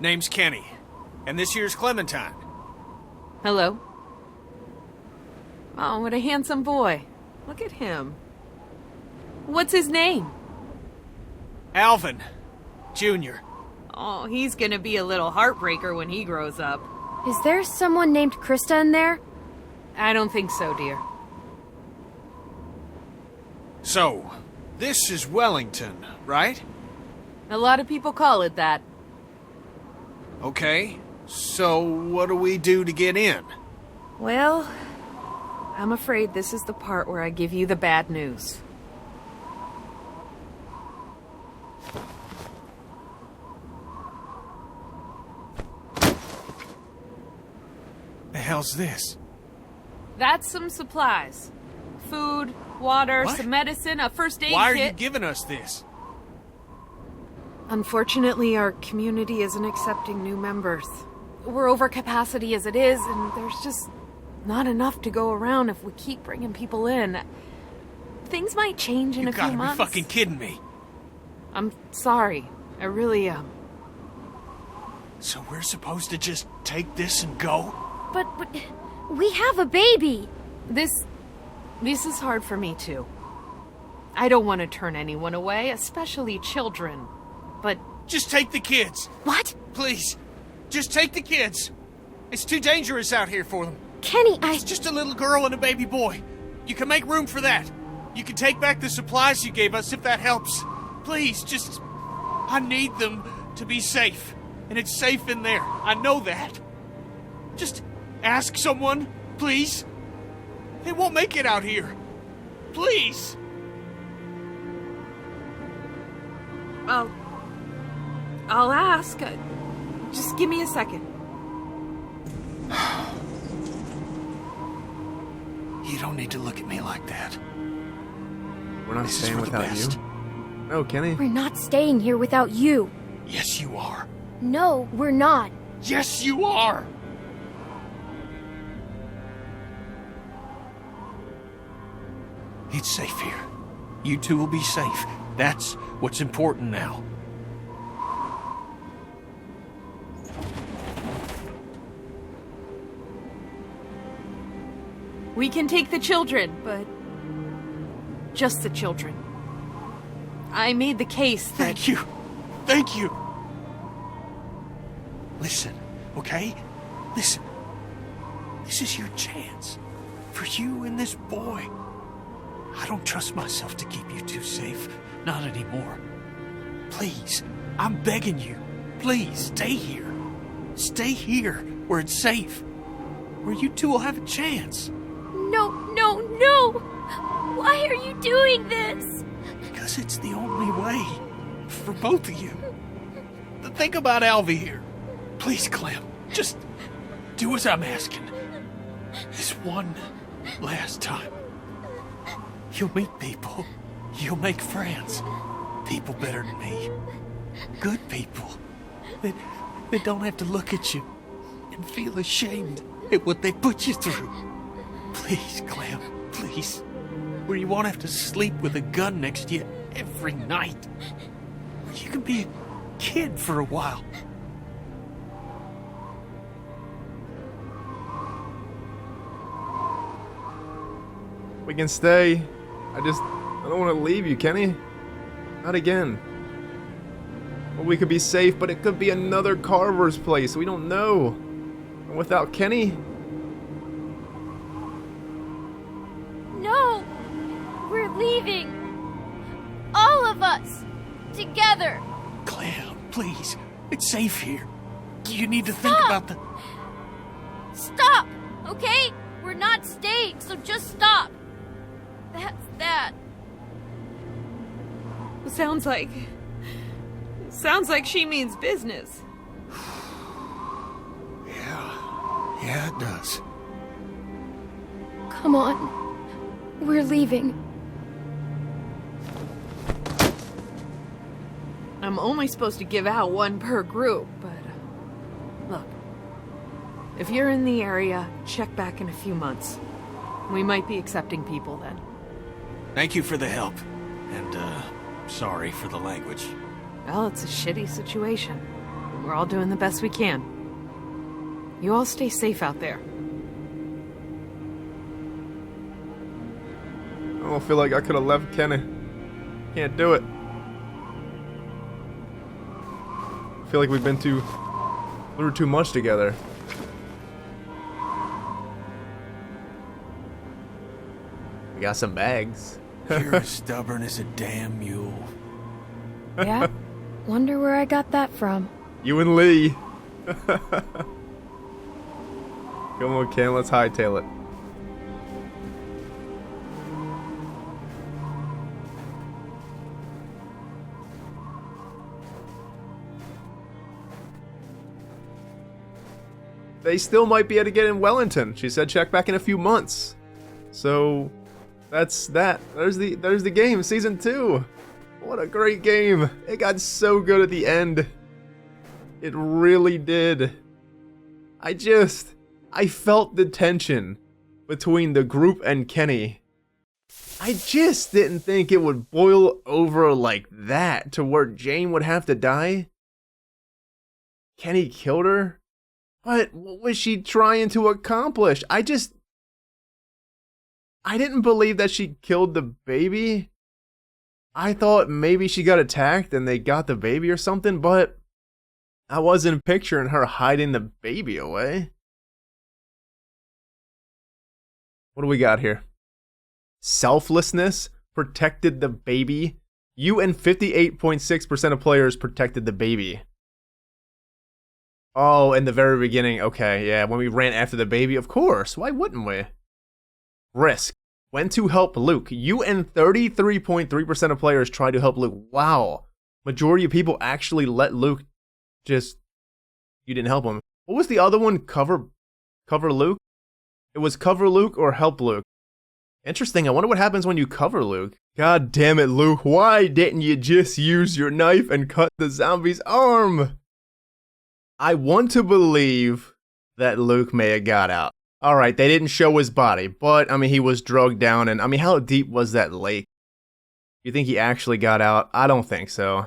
Name's Kenny. And this here's Clementine. Hello. Oh, what a handsome boy. Look at him. What's his name? Alvin. Jr. Oh, he's gonna be a little heartbreaker when he grows up. Is there someone named Krista in there? I don't think so, dear. So, this is Wellington, right? A lot of people call it that. Okay. So, what do we do to get in? Well, I'm afraid this is the part where I give you the bad news. The hell's this? That's some supplies. Food, water, What? some medicine, a first aid Why are kit. you giving us this? Unfortunately, our community isn't accepting new members. We're over capacity as it is, and there's just not enough to go around if we keep bringing people in. Things might change in a few You gotta months. be fucking kidding me. I'm sorry. I really am. So we're supposed to just take this and go? But we have a baby. This is hard for me, too. I don't want to turn anyone away, especially children. But... Just take the kids. What? Please. Just take the kids. It's too dangerous out here for them. Kenny, It's just a little girl and a baby boy. You can make room for that. You can take back the supplies you gave us if that helps. Please, just... I need them to be safe. And it's safe in there. I know that. Just ask someone, please. They won't make it out here. Please. I'll ask. Just give me a second. You don't need to look at me like that. We're not This is staying for the without you. best. No, Kenny. we're not staying here without you. Yes, you are. No, we're not. Yes, you are. It's safe here. You two will be safe. That's what's important now. We can take the children, but... just the children. I made the case that... Thank you. Thank you. Listen, okay? Listen. This is your chance. For you and this boy. I don't trust myself to keep you two safe. Not anymore. Please, I'm begging you. Please, stay here. Stay here, where it's safe. Where you two will have a chance. No, no, no! Why are you doing this? Because it's the only way. For both of you. Think about Alvy here. Please, Clem. Just do as I'm asking. This one last time. You'll meet people. You'll make friends. People better than me. Good people. That don't have to look at you and feel ashamed at what they put you through. Please, Clem. Please. Where you won't have to sleep with a gun next to you every night. Where you can be a kid for a while. We can stay. I don't want to leave you, Kenny. Not again. Well, we could be safe, but it could be another Carver's place. We don't know. And without Kenny... No! We're leaving! All of us! Together! Clem, please. It's safe here. You need to Stop! think about the... Stop! Okay? We're not staying, so just stop! That's that. Sounds like she means business. Yeah, it does. Come on. We're leaving. I'm only supposed to give out one per group, but... look. If you're in the area, check back in a few months. We might be accepting people then. Thank you for the help. And, sorry for the language. Well, it's a shitty situation. We're all doing the best we can. You all stay safe out there. I don't feel like I could have left Kenny. Can't do it. I feel like we've been through too much together. We got some bags. You're as stubborn as a damn mule. Yeah? Wonder where I got that from. You and Lee. Come on, Ken, let's hightail it. they still might be able to get in Wellington. She said check back in a few months. So that's that. There's the game, season 2. What a great game. It got so good at the end. It really did. I felt the tension between the group and Kenny. I just didn't think it would boil over like that to where Jane would have to die. Kenny killed her? But what was she trying to accomplish? I didn't believe that she killed the baby. I thought maybe she got attacked and they got the baby or something, but I wasn't picturing her hiding the baby away. What do we got here? Selflessness protected the baby. You and 58.6% of players protected the baby. Oh, in the very beginning. Okay, yeah, when we ran after the baby, of course. Why wouldn't we? Risk. When to help Luke. You and 33.3% of players tried to help Luke. Wow. Majority of people actually let Luke just... You didn't help him. What was the other one? Cover Luke? It was cover Luke or help Luke. Interesting. I wonder what happens when you cover Luke. God damn it, Luke. Why didn't you just use your knife and cut the zombie's arm? I want to believe that Luke may have got out. Alright, they didn't show his body, but, I mean, he was drugged down, and, I mean, how deep was that lake? You think he actually got out? I don't think so.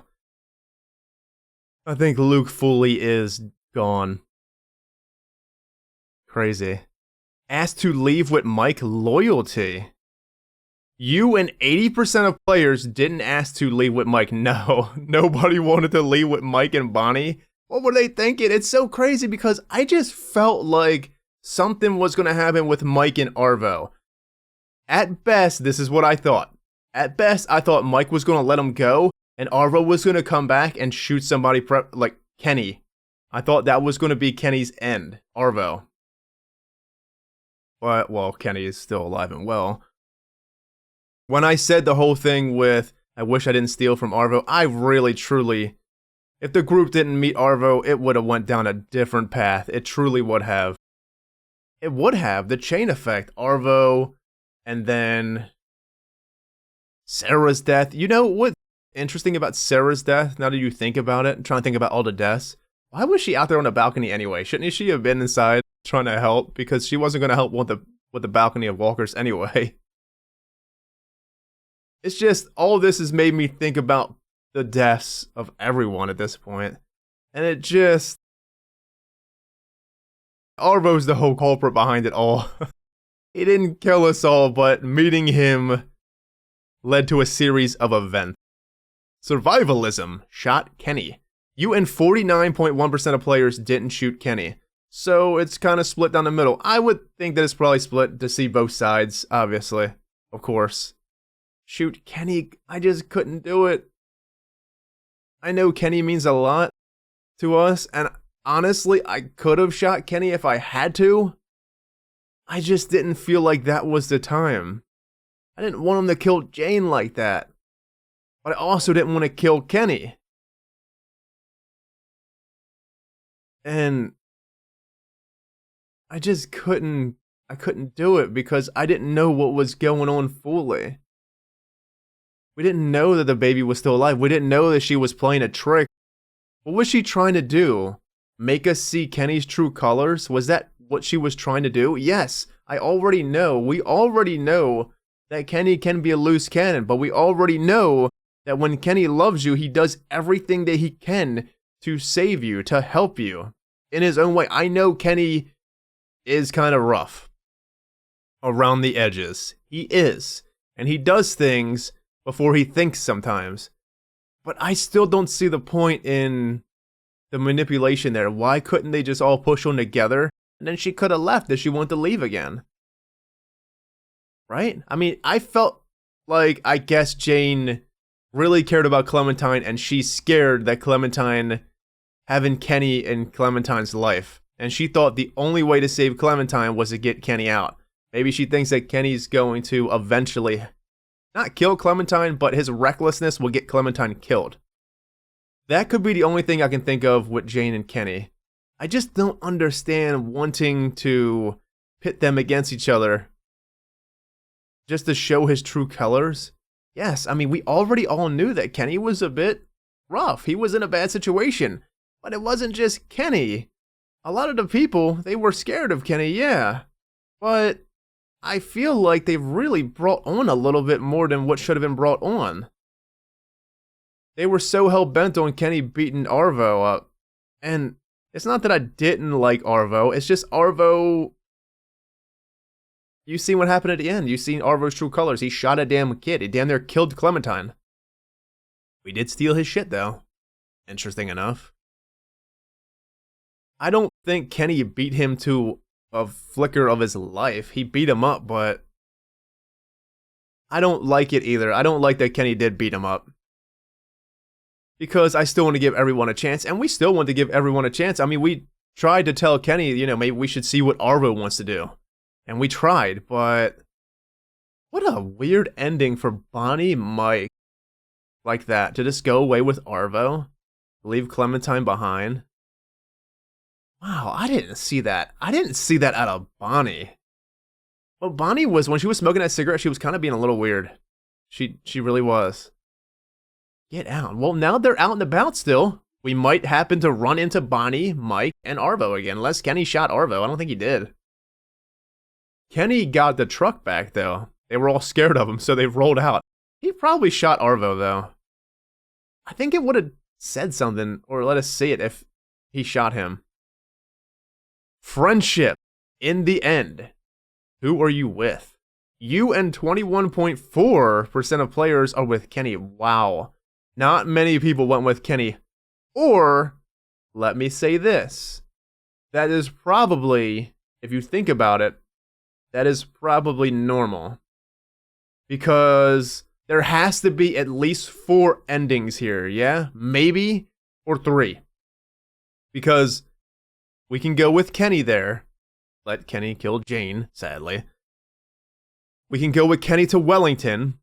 I think Luke fully is gone. Crazy. Asked to leave with Mike, loyalty. You and 80% of players didn't ask to leave with Mike. No, nobody wanted to leave with Mike and Bonnie. What were they thinking? It's so crazy because I just felt like something was going to happen with Mike and Arvo. At best, this is what I thought. At best, I thought Mike was going to let him go, and Arvo was going to come back and shoot somebody, like Kenny. I thought that was going to be Kenny's end, Arvo. But, well, Kenny is still alive and well. When I said the whole thing with, I wish I didn't steal from Arvo, I really, truly, if the group didn't meet Arvo, it would have went down a different path. It truly would have. It would have. The chain effect. Arvo, and then Sarah's death. You know what's interesting about Sarah's death, now that you think about it? I'm trying to think about all the deaths. Why was she out there on the balcony anyway? Shouldn't she have been inside trying to help? Because she wasn't going to help with the balcony of walkers anyway. It's just, all this has made me think about the deaths of everyone at this point. And it just... Arvo's the whole culprit behind it all. He didn't kill us all, but meeting him led to a series of events. Survivalism shot Kenny. You and 49.1% of players didn't shoot Kenny. So it's kind of split down the middle. I would think that it's probably split to see both sides, obviously. Of course. Shoot Kenny, I just couldn't do it. I know Kenny means a lot to us, and honestly, I could have shot Kenny if I had to. I just didn't feel like that was the time. I didn't want him to kill Jane like that. But I also didn't want to kill Kenny. And I just couldn't do it because I didn't know what was going on fully. We didn't know that the baby was still alive. We didn't know that she was playing a trick. What was she trying to do? Make us see Kenny's true colors? Was that what she was trying to do? Yes, I already know. We already know that Kenny can be a loose cannon, but we already know that when Kenny loves you, he does everything that he can to save you, to help you in his own way. I know Kenny is kind of rough around the edges. He is. And he does things before he thinks sometimes. But I still don't see the point in the manipulation there. Why couldn't they just all push on together? And then she could have left if she wanted to leave again. Right? I mean, I felt like, I guess Jane really cared about Clementine, and she's scared that Clementine having Kenny in Clementine's life. And she thought the only way to save Clementine was to get Kenny out. Maybe she thinks that Kenny's going to eventually not kill Clementine, but his recklessness will get Clementine killed. That could be the only thing I can think of with Jane and Kenny. I just don't understand wanting to pit them against each other just to show his true colors. Yes, I mean, we already all knew that Kenny was a bit rough. He was in a bad situation. But it wasn't just Kenny. A lot of the people, they were scared of Kenny, yeah. But I feel like they've really brought on a little bit more than what should have been brought on. They were so hell-bent on Kenny beating Arvo up. And it's not that I didn't like Arvo, it's just Arvo... You seen what happened at the end. You seen Arvo's true colors. He shot a damn kid. He damn near killed Clementine. We did steal his shit, though. Interesting enough. I don't think Kenny beat him to a flicker of his life. He beat him up, but I don't like it either. I don't like that Kenny did beat him up. Because I still want to give everyone a chance, and we still want to give everyone a chance. I mean, we tried to tell Kenny, you know, maybe we should see what Arvo wants to do. And we tried, but what a weird ending for Bonnie Mike like that. To just go away with Arvo, leave Clementine behind. Wow, I didn't see that. I didn't see that out of Bonnie. Well, Bonnie was, when she was smoking that cigarette, she was kind of being a little weird. She really was. Get out. Well, now they're out and about still. We might happen to run into Bonnie, Mike, and Arvo again, unless Kenny shot Arvo. I don't think he did. Kenny got the truck back, though. They were all scared of him, so they rolled out. He probably shot Arvo, though. I think it would have said something, or let us see it, if he shot him. Friendship. In the end. Who are you with? You and 21.4% of players are with Kenny. Wow. Not many people went with Kenny. Or, let me say this. That is probably, if you think about it, that is probably normal. Because there has to be at least 4 endings here, yeah? Maybe, or 3. Because we can go with Kenny there. Let Kenny kill Jane, sadly. We can go with Kenny to Wellington.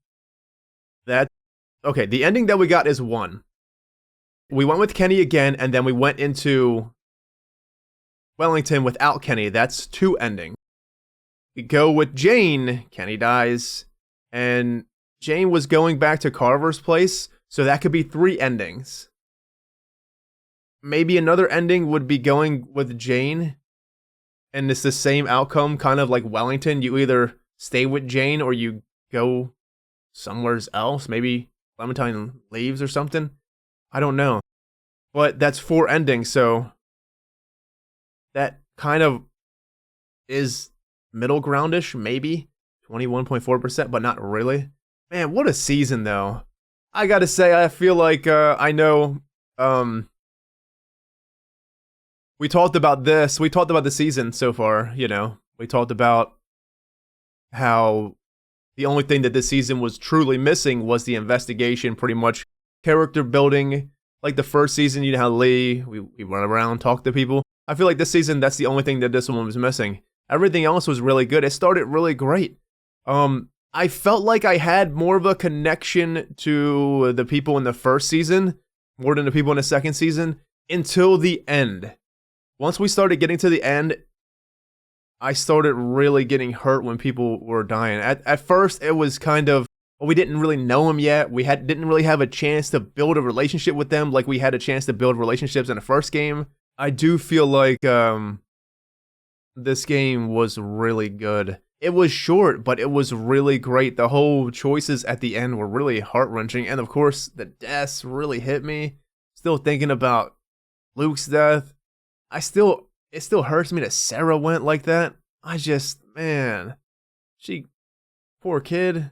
Okay, the ending that we got is 1. We went with Kenny again, and then we went into Wellington without Kenny. That's 2 endings. We go with Jane. Kenny dies. And Jane was going back to Carver's place, so that could be 3 endings. Maybe another ending would be going with Jane, and it's the same outcome, kind of like Wellington. You either stay with Jane or you go somewhere else. Maybe Clementine leaves or something. I don't know. But that's 4 endings, so that kind of is middle groundish, maybe 21.4%, but not really. Man, what a season, though. I gotta say, I feel like I know. We talked about this. We talked about the season so far. You know, we talked about how the only thing that this season was truly missing was the investigation, pretty much character building. Like the first season, you know how Lee, we run around, talk to people. I feel like this season, that's the only thing that this one was missing. Everything else was really good. It started really great. I felt like I had more of a connection to the people in the first season, more than the people in the second season, until the end. Once we started getting to the end, I started really getting hurt when people were dying. At first, it was kind of, well, we didn't really know them yet. We didn't really have a chance to build a relationship with them like we had a chance to build relationships in the first game. I do feel like this game was really good. It was short, but it was really great. The whole choices at the end were really heart-wrenching. And of course, the deaths really hit me. Still thinking about Luke's death. It still hurts me that Sarah went like that. Man, poor kid.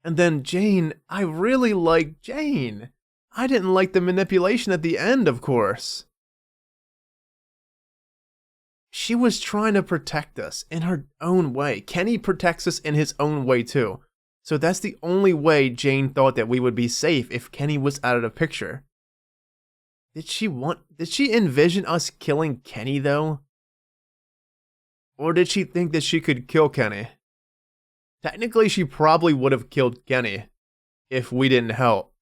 And then Jane, I really liked Jane. I didn't like the manipulation at the end, of course. She was trying to protect us in her own way. Kenny protects us in his own way too. So that's the only way Jane thought that we would be safe if Kenny was out of the picture. Did she envision us killing Kenny though? Or did she think that she could kill Kenny? Technically, she probably would have killed Kenny if we didn't help.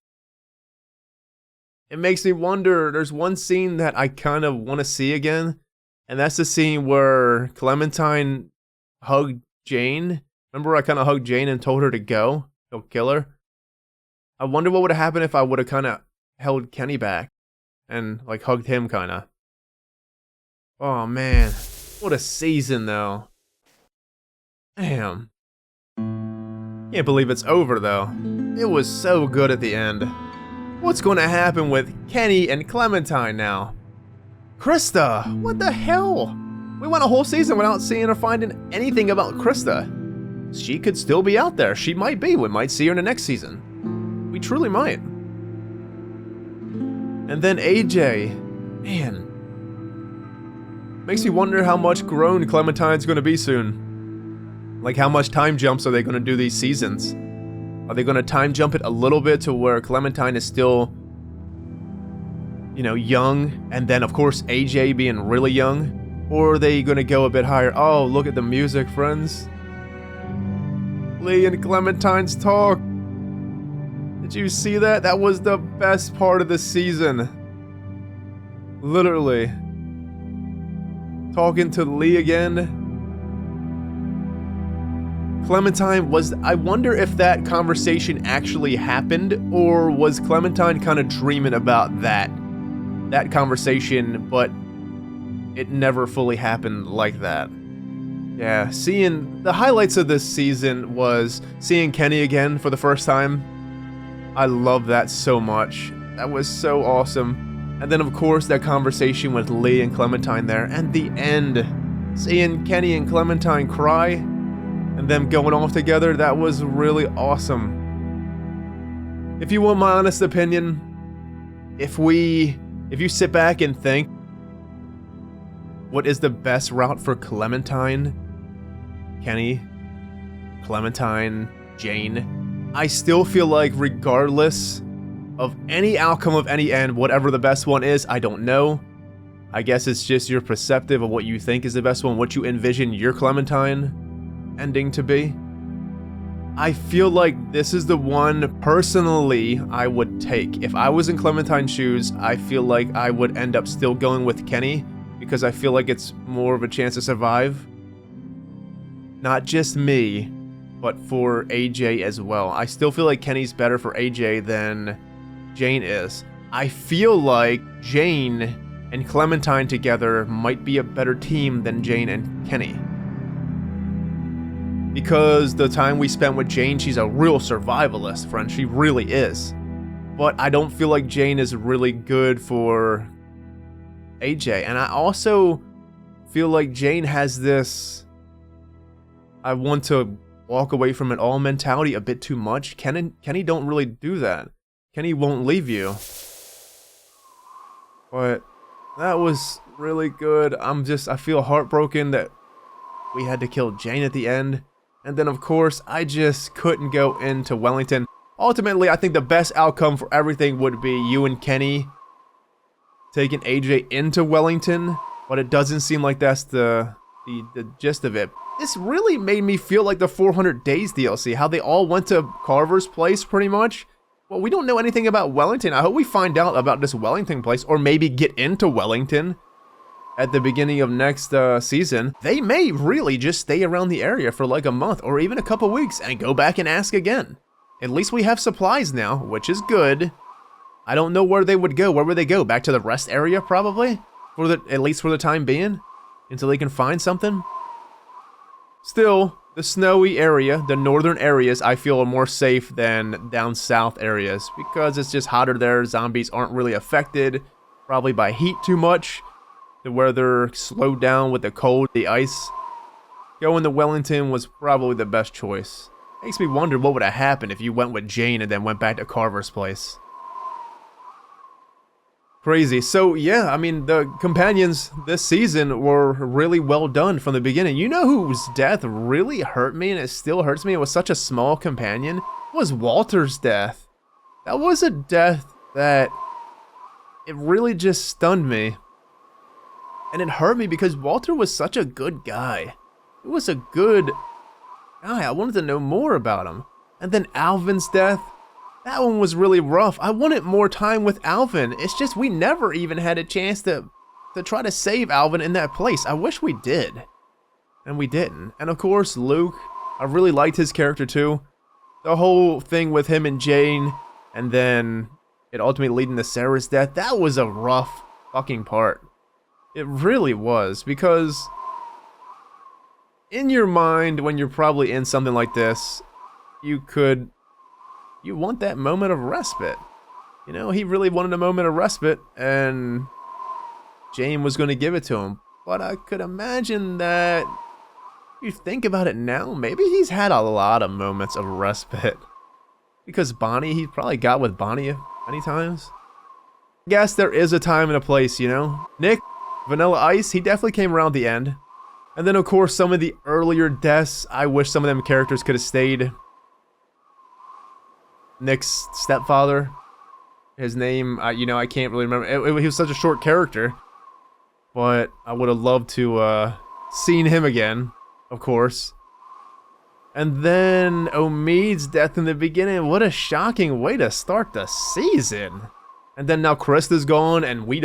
it makes me wonder, there's one scene that I kind of want to see again, and that's the scene where Clementine hugged Jane. Remember I kind of hugged Jane and told her to go? He'll kill her. I wonder what would have happened if I would have kind of held Kenny back and like hugged him kind of. Oh man, what a season though. Damn. Can't believe it's over though. It was so good at the end. What's going to happen with Kenny and Clementine now? Krista, what the hell? We went a whole season without seeing or finding anything about Krista. She could still be out there. She might be. We might see her in the next season. We truly might. And then AJ. Man. Makes me wonder how much grown Clementine's going to be soon. Like how much time jumps are they going to do these seasons? Are they going to time jump it a little bit to where Clementine is still, you know, young, and then of course AJ being really young? Or are they going to go a bit higher? Oh, look at the music, friends. Lee and Clementine's talk. Did you see that? That was the best part of the season. Literally. Talking to Lee again. Clementine was... I wonder if that conversation actually happened, or was Clementine kind of dreaming about that conversation, but it never fully happened like that. Yeah, seeing... The highlights of this season was seeing Kenny again for the first time. I love that so much. That was so awesome. And then of course that conversation with Lee and Clementine there, and the end. Seeing Kenny and Clementine cry, and them going off together, that was really awesome. If you want my honest opinion, if you sit back and think, what is the best route for Clementine, Kenny, Clementine, Jane? I still feel like regardless of any outcome of any end, whatever the best one is, I don't know. I guess it's just your perceptive of what you think is the best one, what you envision your Clementine ending to be. I feel like this is the one, personally, I would take. If I was in Clementine's shoes, I feel like I would end up still going with Kenny, because I feel like it's more of a chance to survive. Not just me, but for AJ as well. I still feel like Kenny's better for AJ than Jane is. I feel like Jane and Clementine together might be a better team than Jane and Kenny. Because the time we spent with Jane, she's a real survivalist, friend. She really is. But I don't feel like Jane is really good for AJ. And I also feel like Jane has this... I want to walk away from it all mentality a bit too much. Kenny don't really do that. Kenny won't leave you. But that was really good. I feel heartbroken that we had to kill Jane at the end. And then of course, I just couldn't go into Wellington. Ultimately, I think the best outcome for everything would be you and Kenny taking AJ into Wellington. But it doesn't seem like that's the gist of it. This really made me feel like the 400 Days DLC, how they all went to Carver's place pretty much. Well, we don't know anything about Wellington. I hope we find out about this Wellington place, or maybe get into Wellington at the beginning of next season. They may really just stay around the area for like a month or even a couple weeks and go back and ask again. At least we have supplies now, which is good. I don't know where they would go. Where would they go? Back to the rest area probably? At least for the time being? Until they can find something? Still, the snowy area, the northern areas, I feel are more safe than down south areas because it's just hotter there. Zombies aren't really affected, probably by heat too much, to where they're slowed down with the cold, the ice. Going to Wellington was probably the best choice. Makes me wonder what would have happened if you went with Jane and then went back to Carver's place. Crazy. So yeah, I mean, the companions this season were really well done from the beginning. You know whose death really hurt me, and it still hurts me? It was such a small companion. It was Walter's death. That was a death that it really just stunned me. And it hurt me because Walter was such a good guy. He was a good guy. I wanted to know more about him. And then Alvin's death. That one was really rough. I wanted more time with Alvin. It's just we never even had a chance to try to save Alvin in that place. I wish we did. And we didn't. And of course, Luke, I really liked his character too. The whole thing with him and Jane, and then it ultimately leading to Sarah's death, that was a rough fucking part. It really was, because in your mind, when you're probably in something like this, you want that moment of respite. You know, he really wanted a moment of respite, and Jane was going to give it to him. But I could imagine that, if you think about it now, maybe he's had a lot of moments of respite. Because Bonnie, he probably got with Bonnie many times. I guess there is a time and a place, you know? Nick, Vanilla Ice, he definitely came around the end. And then, of course, some of the earlier deaths, I wish some of them characters could have stayed. Nick's stepfather, his name, I can't really remember. He was such a short character, but I would have loved to seen him again, of course. And then Omid's death in the beginning. What a shocking way to start the season. And then now Krista's gone, and we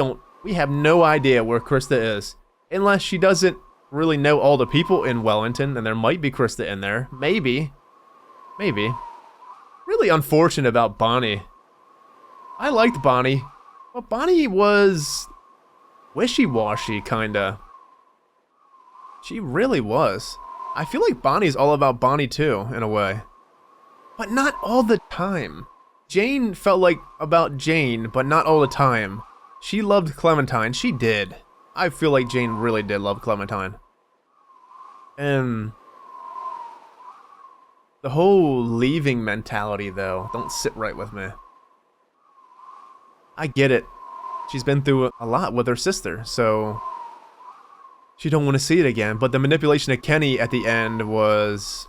have no idea where Krista is, unless she doesn't really know all the people in Wellington, and there might be Krista in there. Maybe. Really unfortunate about Bonnie. I liked Bonnie, but Bonnie was wishy-washy, kinda. She really was. I feel like Bonnie's all about Bonnie too, in a way. But not all the time. Jane felt like about Jane, but not all the time. She loved Clementine, she did. I feel like Jane really did love Clementine. And the whole leaving mentality, though, don't sit right with me. I get it. She's been through a lot with her sister, so she don't want to see it again. But the manipulation of Kenny at the end was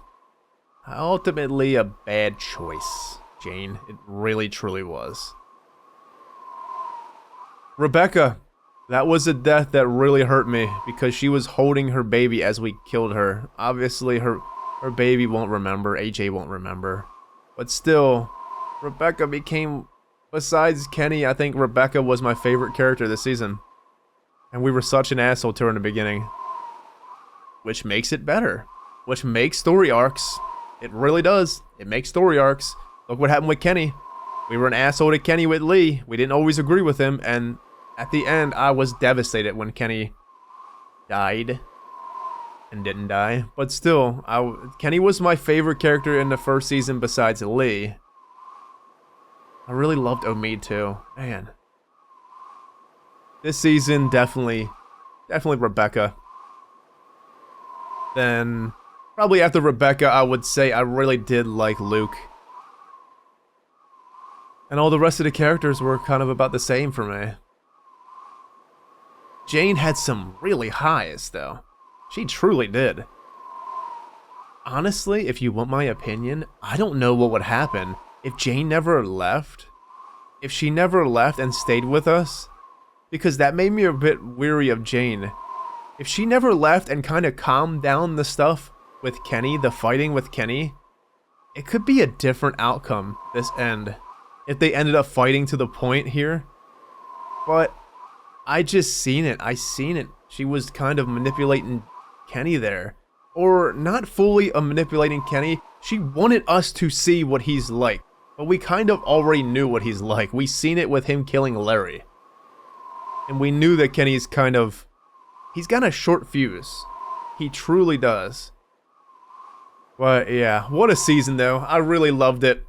ultimately a bad choice, Jane. It really, truly was. Rebecca. That was a death that really hurt me, because she was holding her baby as we killed her. Obviously, her baby won't remember, AJ won't remember. But still, Rebecca became, besides Kenny, I think Rebecca was my favorite character this season. And we were such an asshole to her in the beginning. Which makes it better. Which makes story arcs. It really does. It makes story arcs. Look what happened with Kenny. We were an asshole to Kenny with Lee. We didn't always agree with him, and at the end, I was devastated when Kenny died and didn't die. But still, Kenny was my favorite character in the first season besides Lee. I really loved Omid too. Man. This season, definitely Rebecca. Then, probably after Rebecca, I would say I really did like Luke. And all the rest of the characters were kind of about the same for me. Jane had some really highs, though. She truly did. Honestly, if you want my opinion, I don't know what would happen if Jane never left. If she never left and stayed with us. Because that made me a bit weary of Jane. If she never left and kind of calmed down the stuff with Kenny, the fighting with Kenny, it could be a different outcome this end. If they ended up fighting to the point here. But I just seen it. I seen it. She was kind of manipulating Kenny there. Or not fully manipulating Kenny. She wanted us to see what he's like. But we kind of already knew what he's like. We seen it with him killing Larry. And we knew that Kenny's kind of... he's got a short fuse. He truly does. But yeah, what a season though. I really loved it.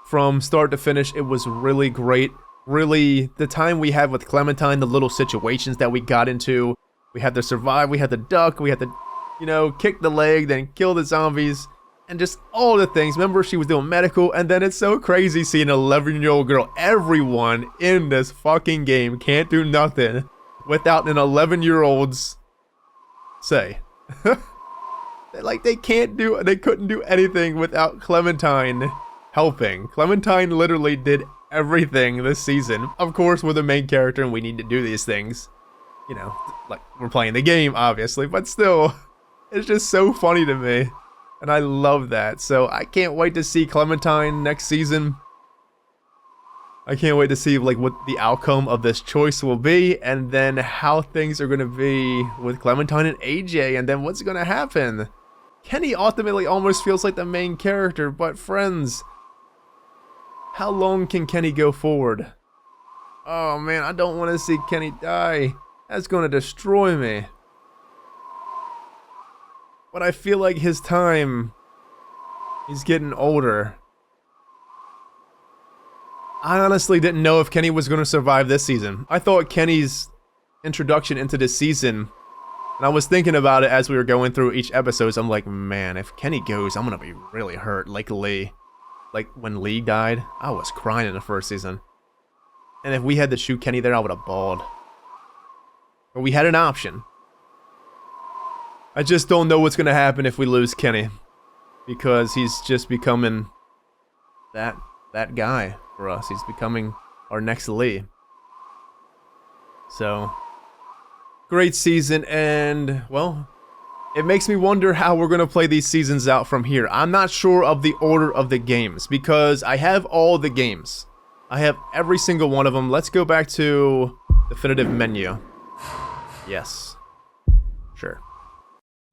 From start to finish, it was really great. Really, the time we had with Clementine, the little situations that we got into. We had to survive, we had to duck, we had to, you know, kick the leg, then kill the zombies. And just all the things. Remember, she was doing medical, and then it's so crazy seeing an 11-year-old girl. Everyone in this fucking game can't do nothing without an 11-year-old's say. Like, they couldn't do anything without Clementine helping. Clementine literally did everything this season. Of course, we're the main character and we need to do these things. You know, like, we're playing the game, obviously, but still, it's just so funny to me. And I love that. So I can't wait to see Clementine next season. I can't wait to see like what the outcome of this choice will be, and then how things are going to be with Clementine and AJ, and then what's going to happen. Kenny ultimately almost feels like the main character, but friends, how long can Kenny go forward? Oh man, I don't want to see Kenny die. That's going to destroy me. But I feel like his time, he's getting older. I honestly didn't know if Kenny was going to survive this season. I thought Kenny's introduction into this season, and I was thinking about it as we were going through each episode, so I'm like, man, if Kenny goes, I'm going to be really hurt, like Lee. Like, when Lee died, I was crying in the first season. And if we had to shoot Kenny there, I would have bawled. But we had an option. I just don't know what's going to happen if we lose Kenny. Because he's just becoming that guy for us. He's becoming our next Lee. So, great season, and, well, it makes me wonder how we're going to play these seasons out from here. I'm not sure of the order of the games, because I have all the games. I have every single one of them. Let's go back to definitive menu. Yes. Sure.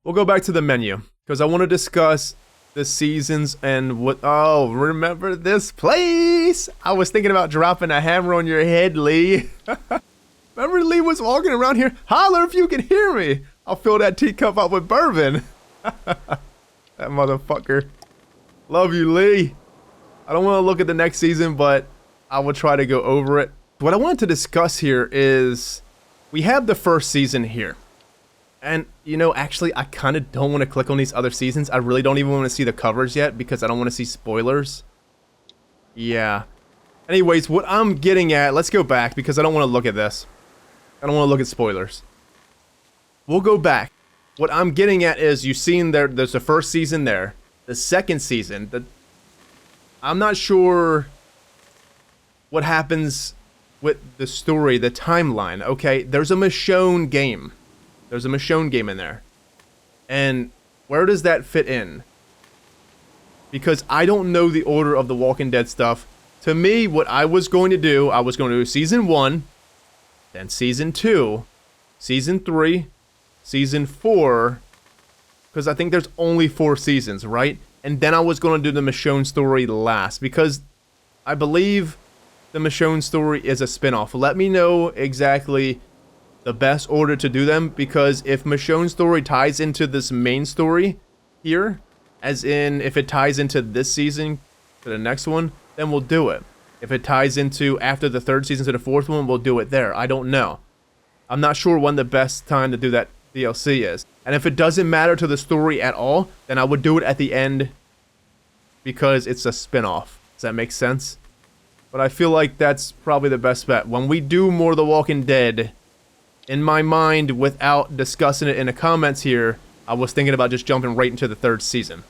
We'll go back to the menu, because I want to discuss the seasons and what... Oh, remember this place? I was thinking about dropping a hammer on your head, Lee. Remember Lee was walking around here? Holler if you can hear me. I'll fill that teacup up with bourbon. That motherfucker. Love you, Lee. I don't want to look at the next season, but I will try to go over it. What I wanted to discuss here is... we have the first season here. And, you know, actually, I kind of don't want to click on these other seasons. I really don't even want to see the covers yet because I don't want to see spoilers. Yeah. Anyways, what I'm getting at... let's go back because I don't want to look at this. I don't want to look at spoilers. We'll go back. What I'm getting at is you've seen there's the first season there. The second season. I'm not sure what happens with the story, the timeline. Okay, there's a Michonne game. There's a Michonne game in there. And where does that fit in? Because I don't know the order of the Walking Dead stuff. To me, what I was going to do, I was going to do Season 1, then Season 2, Season 3, Season 4, because I think there's only 4 seasons, right? And then I was going to do the Michonne story last, because I believe the Michonne story is a spin-off. Let me know exactly the best order to do them, because if Michonne's story ties into this main story here, as in if it ties into this season to the next one, then we'll do it. If it ties into after the third season to the fourth one, we'll do it there. I don't know. I'm not sure when the best time to do that DLC is. And if it doesn't matter to the story at all, then I would do it at the end because it's a spin-off. Does that make sense? But I feel like that's probably the best bet. When we do more The Walking Dead, in my mind, without discussing it in the comments here, I was thinking about just jumping right into the third season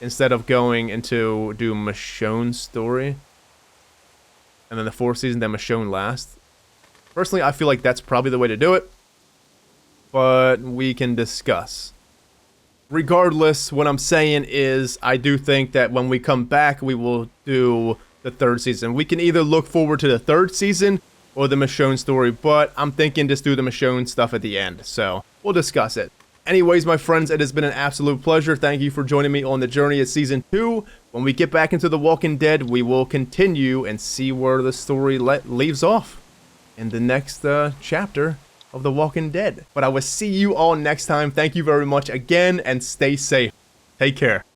instead of going into do Michonne's story and then the fourth season, then Michonne last. Personally, I feel like that's probably the way to do it, but we can discuss. Regardless, what I'm saying is I do think that when we come back, we will do the third season. We can either look forward to the third season or the Michonne story, but I'm thinking just do the Michonne stuff at the end, so we'll discuss it. Anyways, my friends, it has been an absolute pleasure. Thank you for joining me on the journey of Season 2. When we get back into The Walking Dead, we will continue and see where the story leaves off in the next chapter of The Walking Dead. But I will see you all next time. Thank you very much again, and stay safe. Take care.